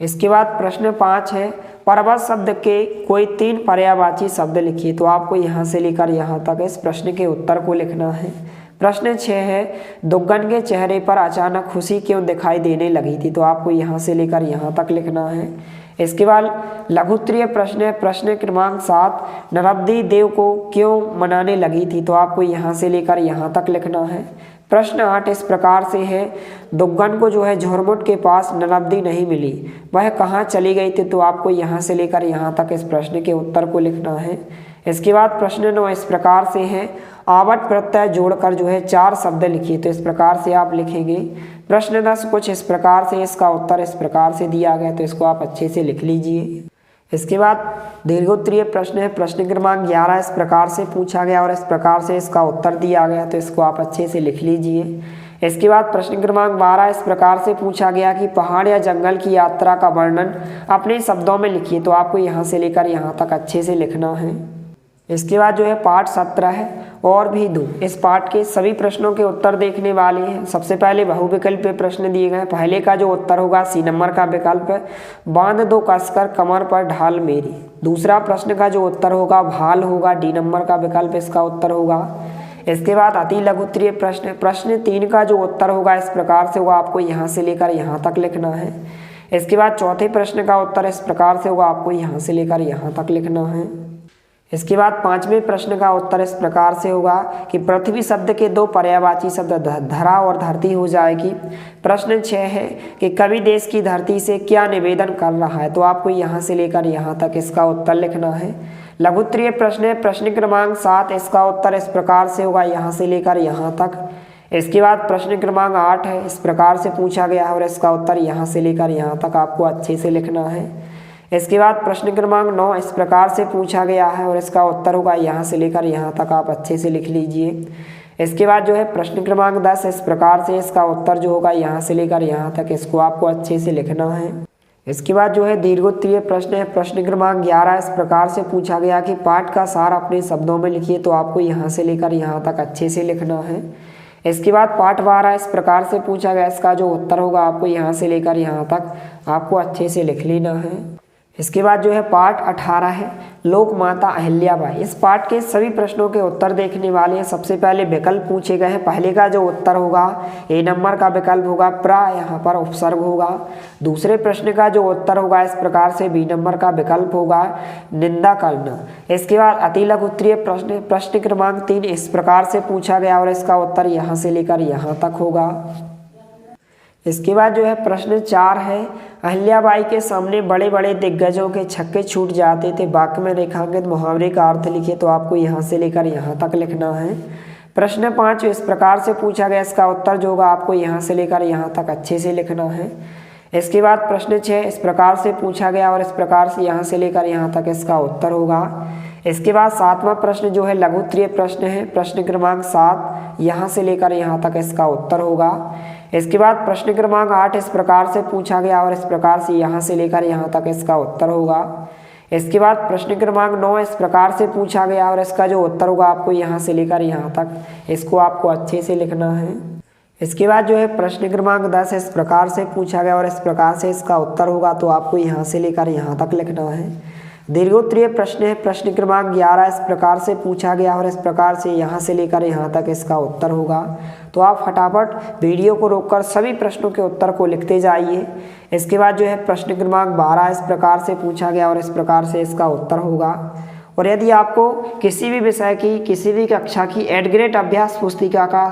इसके बाद प्रश्न 5 है, पर्वत शब्द के कोई 3 पर्यायवाची शब्द लिखिए। तो आपको यहाँ से लेकर यहाँ तक इस प्रश्न के उत्तर को लिखना है। प्रश्न 6 है, दुग्गन के चेहरे पर अचानक खुशी क्यों दिखाई देने लगी थी? तो आपको यहाँ से लेकर यहाँ तक लिखना है। इसके बाद लघुत्तरीय प्रश्न है प्रश्न क्रमांक 7, नरब्दी देव को क्यों मनाने लगी थी? तो आपको यहाँ से लेकर यहाँ तक लिखना है। प्रश्न 8 इस प्रकार से है, दुग्गन को जो है झुरमुट के पास नरब्दी नहीं मिली, वह कहाँ चली गई थी? तो आपको यहाँ से लेकर यहाँ तक इस प्रश्न के उत्तर को लिखना है। इसके बाद प्रश्न 9 इस प्रकार से है, आवट प्रत्यय जोड़कर जो है 4 शब्द लिखिए। तो इस प्रकार से आप लिखेंगे। प्रश्न 10 कुछ इस प्रकार से, इसका उत्तर इस प्रकार से दिया गया, तो इसको आप अच्छे से लिख लीजिए। इसके बाद दीर्घोत्तरीय प्रश्न है प्रश्न क्रमांक 11, इस प्रकार से पूछा गया और इस प्रकार से इसका उत्तर दिया गया, तो इसको आप अच्छे से लिख लीजिए। इसके बाद प्रश्न क्रमांक 12 इस प्रकार से पूछा गया कि पहाड़ या जंगल की यात्रा का वर्णन अपने शब्दों में लिखिए। तो आपको यहाँ से लेकर यहाँ तक अच्छे से लिखना है। इसके बाद जो है पाठ 17 है, और भी दूं, इस पाठ के सभी प्रश्नों के उत्तर देखने वाले हैं। सबसे पहले बहुविकल्पीय प्रश्न दिए गए। पहले का जो उत्तर होगा सी नंबर का विकल्प है, बांध दो कसकर कमर पर ढाल मेरी। दूसरा प्रश्न का जो उत्तर होगा भाल होगा, डी नंबर का विकल्प इसका उत्तर होगा। इसके बाद अति लघुत्तरीय प्रश्न, प्रश्न 3 का जो उत्तर होगा इस प्रकार से होगा, आपको यहाँ से लेकर यहाँ तक लिखना है। इसके बाद चौथे प्रश्न का उत्तर इस प्रकार से होगा, आपको यहाँ से लेकर यहाँ तक लिखना है। इसके बाद 5वें प्रश्न का उत्तर इस प्रकार से होगा कि पृथ्वी शब्द के 2 पर्यायवाची शब्द धरा और धरती हो जाएगी। प्रश्न 6 है कि कवि देश की धरती से क्या निवेदन कर रहा है? तो आपको यहाँ से लेकर यहाँ तक इसका उत्तर लिखना है। लघुत्तरीय प्रश्न है प्रश्न क्रमांक 7, इसका उत्तर इस प्रकार से होगा, यहाँ से लेकर यहाँ तक। इसके बाद प्रश्न क्रमांक 8 है, इस प्रकार से पूछा गया है और इसका उत्तर यहाँ से लेकर यहाँ तक आपको अच्छे से लिखना है। इसके बाद प्रश्न क्रमांक 9 इस प्रकार से पूछा गया है और इसका उत्तर होगा यहाँ से लेकर यहाँ तक आप अच्छे से लिख लीजिए। इसके बाद जो है प्रश्न क्रमांक 10 इस प्रकार से, इसका उत्तर जो होगा यहाँ से लेकर यहाँ तक, इसको आपको अच्छे से लिखना है। इसके बाद जो है दीर्घोत्तरीय प्रश्न है प्रश्न क्रमांक 11, इस प्रकार से पूछा गया कि पाठ का सार अपने शब्दों में लिखिए। तो आपको यहाँ से लेकर यहाँ तक अच्छे से लिखना है। इसके बाद पाठ 12 इस प्रकार से पूछा गया, इसका जो उत्तर होगा आपको यहाँ से लेकर यहाँ तक आपको अच्छे से लिख लेना है। इसके बाद जो है पाठ 18 है, लोक माता अहिल्याबाई। इस पाठ के सभी प्रश्नों के उत्तर देखने वाले हैं। सबसे पहले विकल्प पूछे गए हैं। पहले का जो उत्तर होगा ए नंबर का विकल्प होगा, प्रा यहाँ पर उपसर्ग होगा। दूसरे प्रश्न का जो उत्तर होगा इस प्रकार से बी नंबर का विकल्प होगा, निंदा करना। इसके बाद अति लघुत्तरीय प्रश्न प्रश्न क्रमांक 3 इस प्रकार से पूछा गया और इसका उत्तर यहाँ से लेकर यहाँ तक होगा। इसके बाद जो है प्रश्न 4 है, अहिल्याबाई के सामने बड़े बड़े दिग्गजों के छक्के छूट जाते थे, वाक्य में रेखांकित मुहावरे का अर्थ लिखिए। तो आपको यहाँ से लेकर यहाँ तक लिखना है। प्रश्न 5 इस प्रकार से पूछा गया, इसका उत्तर जो होगा आपको यहाँ से लेकर यहाँ तक अच्छे से लिखना है। इसके बाद प्रश्न 6 इस प्रकार से पूछा गया और इस प्रकार से यहाँ से लेकर यहाँ तक इसका उत्तर होगा। इसके बाद 7वां प्रश्न जो है लघुत्तरीय प्रश्न है, प्रश्न क्रमांक 7, यहाँ से लेकर यहाँ तक इसका उत्तर होगा। इसके बाद प्रश्न क्रमांक 8 इस प्रकार से पूछा गया और इस प्रकार से यहाँ से लेकर यहाँ तक इसका उत्तर होगा। इसके बाद प्रश्न क्रमांक 9 इस प्रकार से पूछा गया और इसका जो उत्तर होगा आपको यहाँ से लेकर यहाँ तक, इसको आपको अच्छे से लिखना है। इसके बाद जो है प्रश्न क्रमांक 10 इस प्रकार से पूछा गया और इस प्रकार से इसका उत्तर होगा, तो आपको यहाँ से लेकर यहाँ तक लिखना है। दीर्घोत्तरीय प्रश्न है प्रश्न क्रमांक 11 इस प्रकार से पूछा गया और इस प्रकार से यहाँ से लेकर यहाँ तक इसका उत्तर होगा। तो आप फटाफट वीडियो को रोककर सभी प्रश्नों के उत्तर को लिखते जाइए। इसके बाद जो है प्रश्न क्रमांक 12 इस प्रकार से पूछा गया और इस प्रकार से इसका उत्तर होगा। और यदि आपको किसी भी विषय की किसी भी कक्षा की एड ग्रेड अभ्यास पुस्तिका का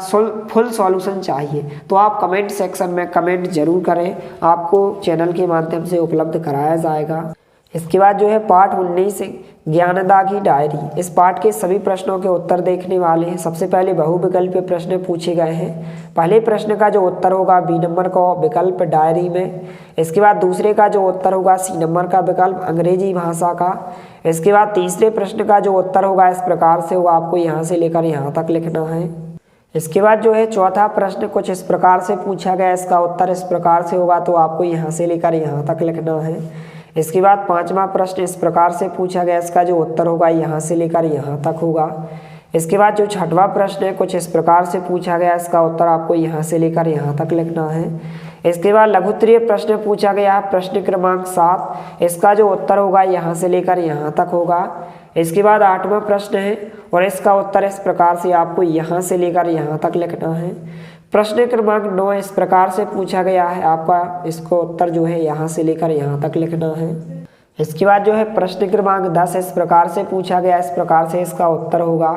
फुल सॉल्यूशन चाहिए तो आप कमेंट सेक्शन में कमेंट जरूर करें, आपको चैनल के माध्यम से उपलब्ध कराया जाएगा। इसके बाद जो है पाठ 19 ज्ञानदा की डायरी, इस पाठ के सभी प्रश्नों के उत्तर देखने वाले हैं। सबसे पहले बहुविकल्पीय प्रश्न पूछे गए हैं। पहले प्रश्न का जो उत्तर होगा बी नंबर का विकल्प डायरी में। इसके बाद दूसरे का जो उत्तर होगा सी नंबर का विकल्प अंग्रेजी भाषा का। इसके बाद तीसरे प्रश्न का जो उत्तर होगा इस प्रकार से होगा, आपको यहाँ से लेकर यहाँ तक लिखना है। इसके बाद जो है चौथा प्रश्न कुछ इस प्रकार से पूछा गया, इसका उत्तर इस प्रकार से होगा, तो आपको यहाँ से लेकर यहाँ तक लिखना है। इसके बाद पांचवा प्रश्न इस प्रकार से पूछा गया, इसका जो उत्तर होगा यहाँ से लेकर यहाँ तक होगा। इसके बाद जो छठवां प्रश्न है कुछ इस प्रकार से पूछा गया, इसका उत्तर आपको यहाँ से लेकर यहाँ तक लिखना है। इसके बाद लघुत्तरीय प्रश्न पूछा गया प्रश्न क्रमांक 7, इसका जो उत्तर होगा यहाँ से लेकर यहाँ तक होगा। इसके बाद 8वां प्रश्न है और इसका उत्तर इस प्रकार से आपको यहाँ से लेकर यहाँ तक लिखना है। प्रश्न क्रमांक 9 इस प्रकार से पूछा गया है, आपका इसको उत्तर जो है यहाँ से लेकर यहाँ तक लिखना है। इसके बाद जो है प्रश्न क्रमांक 10 इस प्रकार से पूछा गया, इस प्रकार से इसका उत्तर होगा।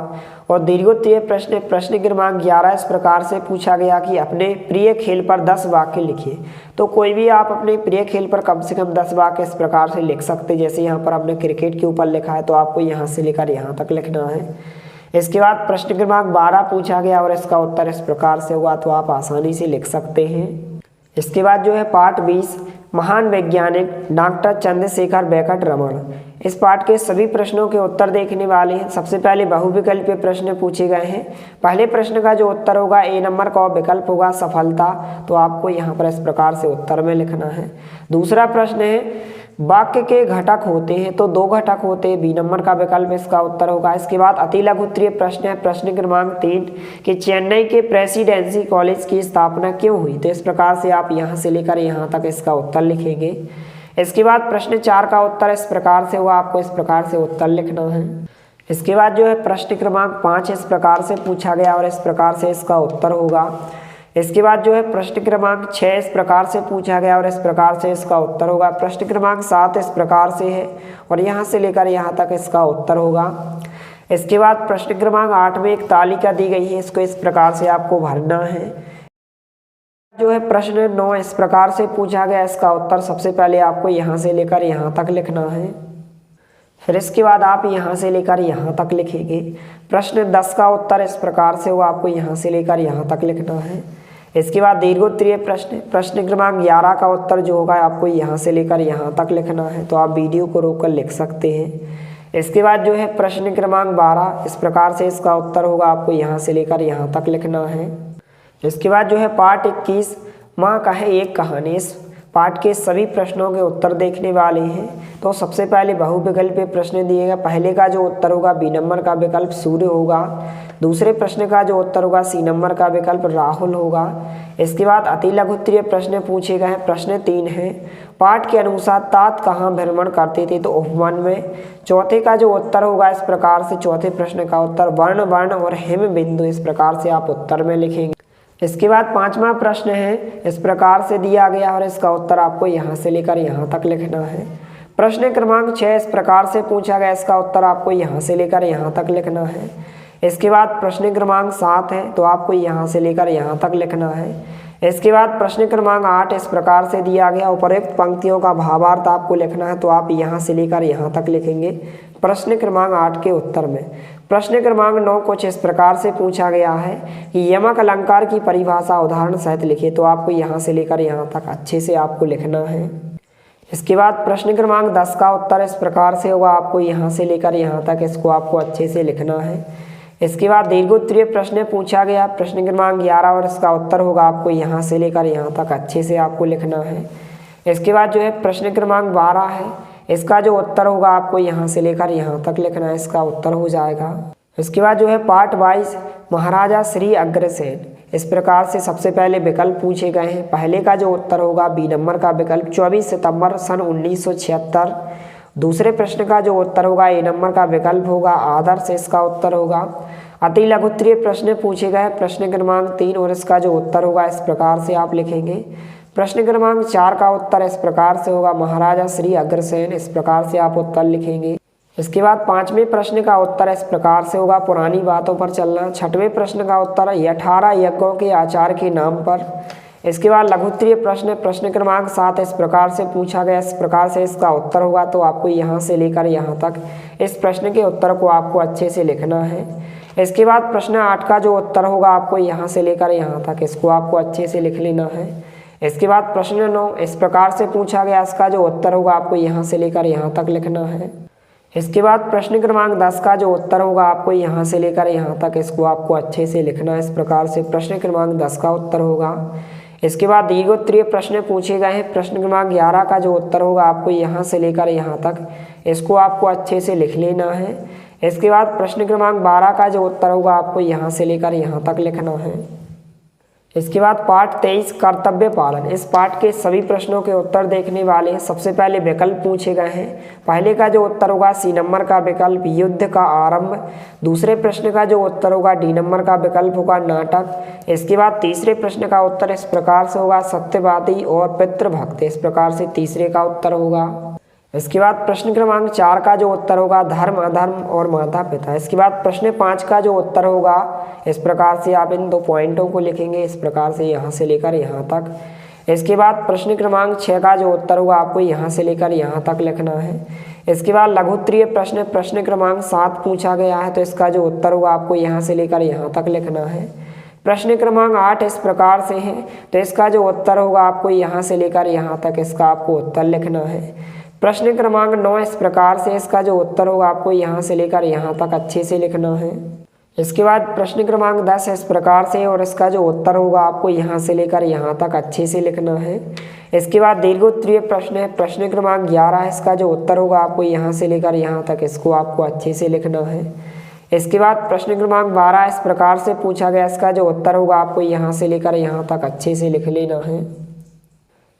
और दीर्घोत्तरीय प्रश्न क्रमांक 11 इस प्रकार से पूछा गया कि अपने प्रिय खेल पर 10 वाक्य लिखिए। तो कोई भी आप अपने प्रिय खेल पर कम से कम 10 वाक्य इस प्रकार से लिख सकते, जैसे यहाँ पर हमने क्रिकेट के ऊपर लिखा है, तो आपको यहाँ से लेकर यहाँ तक लिखना है। इसके बाद प्रश्न क्रमांक 12 पूछा गया और इसका उत्तर इस प्रकार से हुआ, तो आप आसानी से लिख सकते हैं। इसके बाद जो है पाठ 20 महान वैज्ञानिक डॉक्टर चंद्रशेखर वेंकट रमन, इस पाठ के सभी प्रश्नों के उत्तर देखने वाले हैं। सबसे पहले बहुविकल्पीय प्रश्न पूछे गए हैं। पहले प्रश्न का जो उत्तर होगा ए नंबर का विकल्प होगा सफलता, तो आपको यहाँ पर इस प्रकार से उत्तर में लिखना है। दूसरा प्रश्न है वाक्य के घटक होते हैं, तो 2 घटक होते हैं, बी नंबर का विकल्प इसका उत्तर होगा। इसके बाद अति लघुत्तरीय प्रश्न है प्रश्न क्रमांक 3 कि चेन्नई के प्रेसिडेंसी कॉलेज की स्थापना क्यों हुई, तो इस प्रकार से आप यहाँ से लेकर यहाँ तक इसका उत्तर लिखेंगे। इसके बाद प्रश्न 4 का उत्तर इस प्रकार से हुआ, आपको इस प्रकार से उत्तर लिखना है। इसके बाद जो है प्रश्न क्रमांक 5 इस प्रकार से पूछा गया और इस प्रकार से इसका उत्तर होगा। इसके बाद जो है प्रश्न क्रमांक 6 इस प्रकार से पूछा गया और इस प्रकार से इसका उत्तर होगा। प्रश्न क्रमांक 7 इस प्रकार से है और यहाँ से लेकर यहाँ तक इसका उत्तर होगा। इसके बाद प्रश्न क्रमांक 8 में एक तालिका दी गई है, इसको इस प्रकार से आपको भरना है। जो है प्रश्न 9 इस प्रकार से पूछा गया, इसका उत्तर सबसे पहले आपको यहाँ से लेकर यहाँ तक लिखना है। फिर इसके बाद आप यहाँ से लेकर यहाँ तक लिखेंगे। प्रश्न 10 का उत्तर इस प्रकार से हो, आपको यहाँ से लेकर यहाँ तक लिखना है। इसके बाद दीर्घोत्तरीय प्रश्न क्रमांक 11 का उत्तर जो होगा आपको यहाँ से लेकर यहाँ तक लिखना है, तो आप वीडियो को रोककर लिख सकते हैं। इसके बाद जो है प्रश्न क्रमांक 12 इस प्रकार से इसका उत्तर होगा, आपको यहाँ से लेकर यहाँ तक लिखना है। इसके बाद जो है पाठ 21 माँ कहे एक कहानी, इस पाठ के सभी प्रश्नों के उत्तर देखने वाले हैं। तो सबसे पहले बहुविकल्पीय प्रश्न दिए गए, पहले का जो उत्तर होगा बी नंबर का विकल्प सूर्य होगा। दूसरे प्रश्न का जो उत्तर होगा सी नंबर का विकल्प राहुल होगा। इसके बाद अति लघुत्तरीय प्रश्न पूछे गए हैं, प्रश्न 3 है पाठ के अनुसार तात कहाँ भ्रमण करते थे, तो उपवन में। चौथे का जो उत्तर होगा इस प्रकार से, चौथे प्रश्न का उत्तर वर्ण वर्ण और हिम बिंदु, इस प्रकार से आप उत्तर में लिखेंगे। इसके बाद 5वां प्रश्न है इस प्रकार से दिया गया और इसका उत्तर आपको यहाँ से लेकर यहाँ तक लिखना है। प्रश्न क्रमांक 6 इस प्रकार से पूछा गया, इसका उत्तर आपको यहाँ से लेकर यहाँ तक लिखना है। इसके बाद प्रश्न क्रमांक 7 है, तो आपको यहाँ से लेकर यहाँ तक लिखना है। इसके बाद प्रश्न क्रमांक 8 इस प्रकार से दिया गया, उपरोक्त पंक्तियों का भावार्थ आपको लिखना है, तो आप यहाँ से लेकर यहाँ तक लिखेंगे प्रश्न क्रमांक 8 के उत्तर में। प्रश्न क्रमांक 9 कुछ इस प्रकार से पूछा गया है कि यमक अलंकार की परिभाषा उदाहरण सहित लिखिए, तो आपको यहाँ से लेकर यहाँ तक अच्छे से आपको लिखना है। इसके बाद प्रश्न क्रमांक 10 का उत्तर इस प्रकार से होगा, आपको यहाँ से लेकर यहाँ तक इसको आपको अच्छे से लिखना है। इसके बाद दीर्घोत्तरीय प्रश्न पूछा गया प्रश्न क्रमांक 11 और इसका उत्तर होगा, आपको यहाँ से लेकर यहाँ तक अच्छे से आपको लिखना है। इसके बाद जो है प्रश्न क्रमांक 12 है, इसका जो उत्तर होगा आपको यहाँ से लेकर यहाँ तक लिखना है, इसका उत्तर हो जाएगा। इसके बाद जो है पाठ 22 महाराजा श्री अग्रसेन, इस प्रकार से सबसे पहले विकल्प पूछे गए हैं। पहले का जो उत्तर होगा बी नंबर का विकल्प 24 सितंबर सन 1976। दूसरे प्रश्न का जो उत्तर होगा ए नंबर का विकल्प होगा आदर्श, इसका उत्तर होगा। अति लघु उत्तरीय प्रश्न पूछे गए प्रश्न क्रमांक 3 और इसका जो उत्तर होगा इस प्रकार से आप लिखेंगे। प्रश्न क्रमांक 4 का उत्तर इस प्रकार से होगा महाराजा श्री अग्रसेन, इस प्रकार से आप उत्तर लिखेंगे। इसके बाद 5वें प्रश्न का उत्तर इस प्रकार से होगा पुरानी बातों पर चलना। 6वें प्रश्न का उत्तर 18 यज्ञों के आचार्य के नाम पर। इसके बाद लघु उत्तरीय प्रश्न क्रमांक 7 इस प्रकार से पूछा गया, इस प्रकार से इसका उत्तर होगा। तो आपको यहाँ से लेकर यहाँ तक इस प्रश्न के उत्तर को आपको अच्छे से लिखना है। इसके बाद प्रश्न 8 का जो उत्तर होगा आपको यहाँ से लेकर यहाँ तक इसको आपको अच्छे से लिख लेना है। इसके बाद प्रश्न 9 इस प्रकार से पूछा गया, इसका जो उत्तर होगा आपको यहाँ से लेकर यहाँ तक लिखना है। इसके बाद प्रश्न क्रमांक 10 का जो उत्तर होगा आपको यहाँ से लेकर यहाँ तक इसको आपको अच्छे से लिखना है। इस प्रकार से प्रश्न क्रमांक 10 का उत्तर होगा। इसके बाद दीर्घोत्तरीय प्रश्न पूछे गए हैं। प्रश्न क्रमांक 11 का जो उत्तर होगा आपको यहाँ से लेकर यहाँ तक इसको आपको अच्छे से लिख लेना है। इसके बाद प्रश्न क्रमांक 12 का जो उत्तर होगा आपको यहाँ से लेकर यहाँ तक लिखना है। इसके बाद पाठ 23 कर्तव्य पालन, इस पाठ के सभी प्रश्नों के उत्तर देखने वाले हैं। सबसे पहले विकल्प पूछे गए हैं। पहले का जो उत्तर होगा सी नंबर का विकल्प युद्ध का आरंभ। दूसरे प्रश्न का जो उत्तर होगा डी नंबर का विकल्प होगा नाटक। इसके बाद तीसरे प्रश्न का उत्तर इस प्रकार से होगा सत्यवादी और पितृभक्त, इस प्रकार से तीसरे का उत्तर होगा। इसके बाद प्रश्न क्रमांक 4 का जो उत्तर होगा धर्म अधर्म और माता पिता। इसके बाद प्रश्न 5 का जो उत्तर होगा इस प्रकार से आप इन 2 पॉइंटों को लिखेंगे, इस प्रकार से यहाँ से लेकर यहाँ तक। इसके बाद प्रश्न क्रमांक 6 का जो उत्तर होगा आपको यहाँ से लेकर यहाँ तक लिखना है। इसके बाद लघु उत्तरीय प्रश्न क्रमांक 7 पूछा गया है, तो इसका जो उत्तर होगा आपको यहाँ से लेकर यहाँ तक लिखना है। प्रश्न क्रमांक 8 इस प्रकार से है, तो इसका जो उत्तर होगा आपको यहाँ से लेकर यहाँ तक इसका आपको उत्तर लिखना है। प्रश्न क्रमांक 9 इस प्रकार से, इसका जो उत्तर होगा आपको यहाँ से लेकर यहाँ तक अच्छे से लिखना है। इसके बाद प्रश्न क्रमांक 10 इस प्रकार से और इसका जो उत्तर होगा आपको यहाँ से लेकर यहाँ तक अच्छे से लिखना है। इसके बाद दीर्घोत्तरीय प्रश्न है प्रश्न क्रमांक 11, इसका जो उत्तर होगा आपको यहाँ से लेकर यहाँ तक इसको आपको अच्छे से लिखना है। इसके बाद प्रश्न क्रमांक 12 इस प्रकार से पूछा गया, इसका जो उत्तर होगा आपको यहाँ से लेकर यहाँ तक अच्छे से लिख लेना है।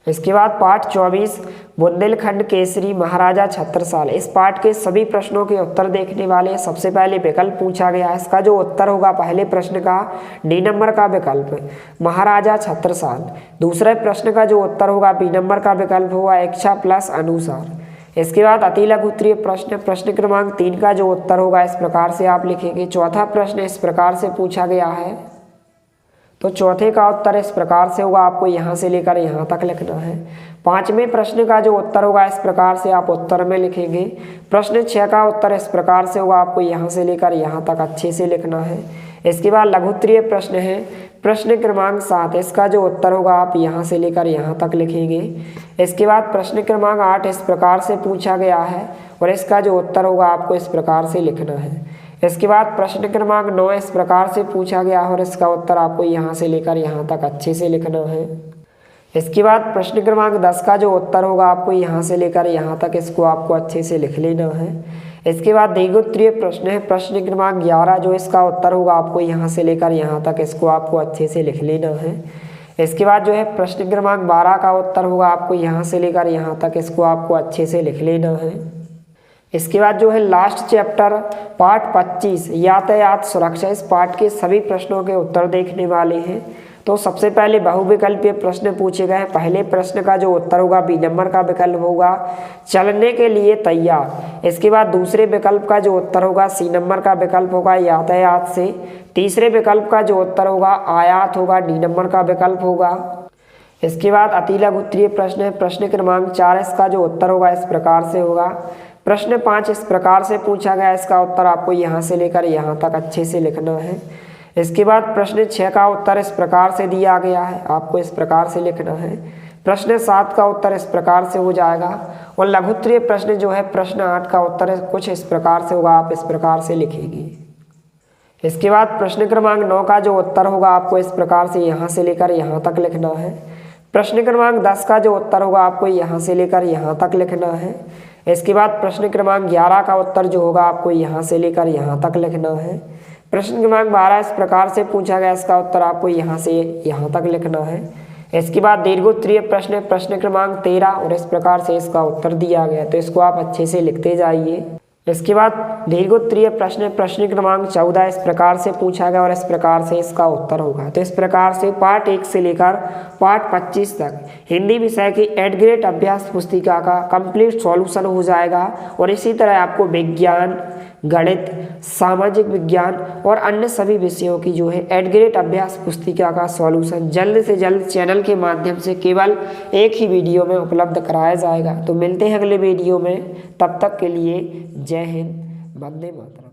इसके बाद पाठ 24 बुंदेलखंड केसरी महाराजा छत्रसाल, इस पाठ के सभी प्रश्नों के उत्तर देखने वाले। सबसे पहले विकल्प पूछा गया है, इसका जो उत्तर होगा पहले प्रश्न का डी नंबर का विकल्प महाराजा छत्रसाल। दूसरे प्रश्न का जो उत्तर होगा बी नंबर का विकल्प होगा इच्छा प्लस अनुसार। इसके बाद अति लघु उत्तरीय प्रश्न क्रमांक 3 का जो उत्तर होगा इस प्रकार से आप लिखेंगे। चौथा प्रश्न इस प्रकार से पूछा गया है, तो चौथे का उत्तर इस प्रकार से होगा, आपको यहाँ से लेकर यहाँ तक लिखना है। 5वें प्रश्न का जो उत्तर होगा इस प्रकार से आप उत्तर में लिखेंगे। प्रश्न 6 का उत्तर इस प्रकार से होगा, आपको यहाँ से लेकर यहाँ तक अच्छे से लिखना है। इसके बाद लघु उत्तरीय प्रश्न है प्रश्न क्रमांक 7, इसका जो उत्तर होगा आप यहाँ से लेकर यहाँ तक लिखेंगे। इसके बाद प्रश्न क्रमांक 8 इस प्रकार से पूछा गया है और इसका जो उत्तर होगा आपको इस प्रकार से लिखना है। इसके बाद प्रश्न क्रमांक 9 इस प्रकार से पूछा गया है और इसका उत्तर आपको यहाँ से लेकर यहाँ तक अच्छे से लिखना है। इसके बाद प्रश्न क्रमांक 10 का जो उत्तर होगा आपको यहाँ से लेकर यहाँ तक इसको आपको अच्छे से लिख लेना है। इसके बाद दीर्घोत्तरीय प्रश्न है प्रश्न क्रमांक 11, जो इसका उत्तर होगा आपको यहाँ से लेकर यहाँ तक इसको आपको अच्छे से लिख लेना है। इसके बाद जो है प्रश्न क्रमांक 12 का उत्तर होगा आपको यहाँ से लेकर यहाँ तक इसको आपको अच्छे से लिख लेना है। इसके बाद जो है लास्ट चैप्टर पार्ट 25 यातायात सुरक्षा, इस पाठ के सभी प्रश्नों के उत्तर देखने वाले हैं। तो सबसे पहले बहुविकल्पीय प्रश्न पूछे गए हैं। पहले प्रश्न का जो उत्तर होगा बी नंबर का विकल्प होगा चलने के लिए तैयार। इसके बाद दूसरे विकल्प का जो उत्तर होगा सी नंबर का विकल्प होगा यातायात से। तीसरे विकल्प का जो उत्तर होगा आयात होगा, डी नंबर का विकल्प होगा। इसके बाद अति लघु उत्तरीय प्रश्न है प्रश्न क्रमांक 4, इसका जो उत्तर होगा इस प्रकार से होगा। प्रश्न 5 इस प्रकार से पूछा गया, इसका उत्तर आपको यहाँ से लेकर यहाँ तक अच्छे से लिखना है। इसके बाद प्रश्न 6 का उत्तर इस प्रकार से दिया गया है, आपको इस प्रकार से लिखना है। प्रश्न 7 का उत्तर इस प्रकार से हो जाएगा और लघु उत्तरीय प्रश्न जो है प्रश्न 8 का उत्तर कुछ इस प्रकार से होगा, आप इस प्रकार से लिखेंगे। इसके बाद प्रश्न क्रमांक 9 का जो उत्तर होगा आपको इस प्रकार से यहाँ से लेकर यहाँ तक लिखना है। प्रश्न क्रमांक 10 का जो उत्तर होगा आपको यहाँ से लेकर यहाँ तक लिखना है। इसके बाद प्रश्न क्रमांक 11 का उत्तर जो होगा आपको यहाँ से लेकर यहाँ तक लिखना है। प्रश्न क्रमांक 12 इस प्रकार से पूछा गया, इसका उत्तर आपको यहाँ से यहाँ तक लिखना है। इसके बाद दीर्घोत्तरीय प्रश्न है प्रश्न क्रमांक 13 और इस प्रकार से इसका उत्तर दिया गया, तो इसको आप अच्छे से लिखते जाइए। इसके बाद दीर्घोत्तरीय प्रश्न प्रश्न क्रमांक 14 इस प्रकार से पूछा गया और इस प्रकार से इसका उत्तर होगा। तो इस प्रकार से पार्ट 1 से लेकर पार्ट 25 तक हिंदी विषय की एट ग्रेड अभ्यास पुस्तिका का कंप्लीट सॉल्यूशन हो जाएगा। और इसी तरह आपको विज्ञान, गणित, सामाजिक विज्ञान और अन्य सभी विषयों की जो है एट ग्रेड अभ्यास पुस्तिका का सॉल्यूशन जल्द से जल्द चैनल के माध्यम से केवल एक ही वीडियो में उपलब्ध कराया जाएगा। तो मिलते हैं अगले वीडियो में, तब तक के लिए जय हिंद, वंदे मातरम।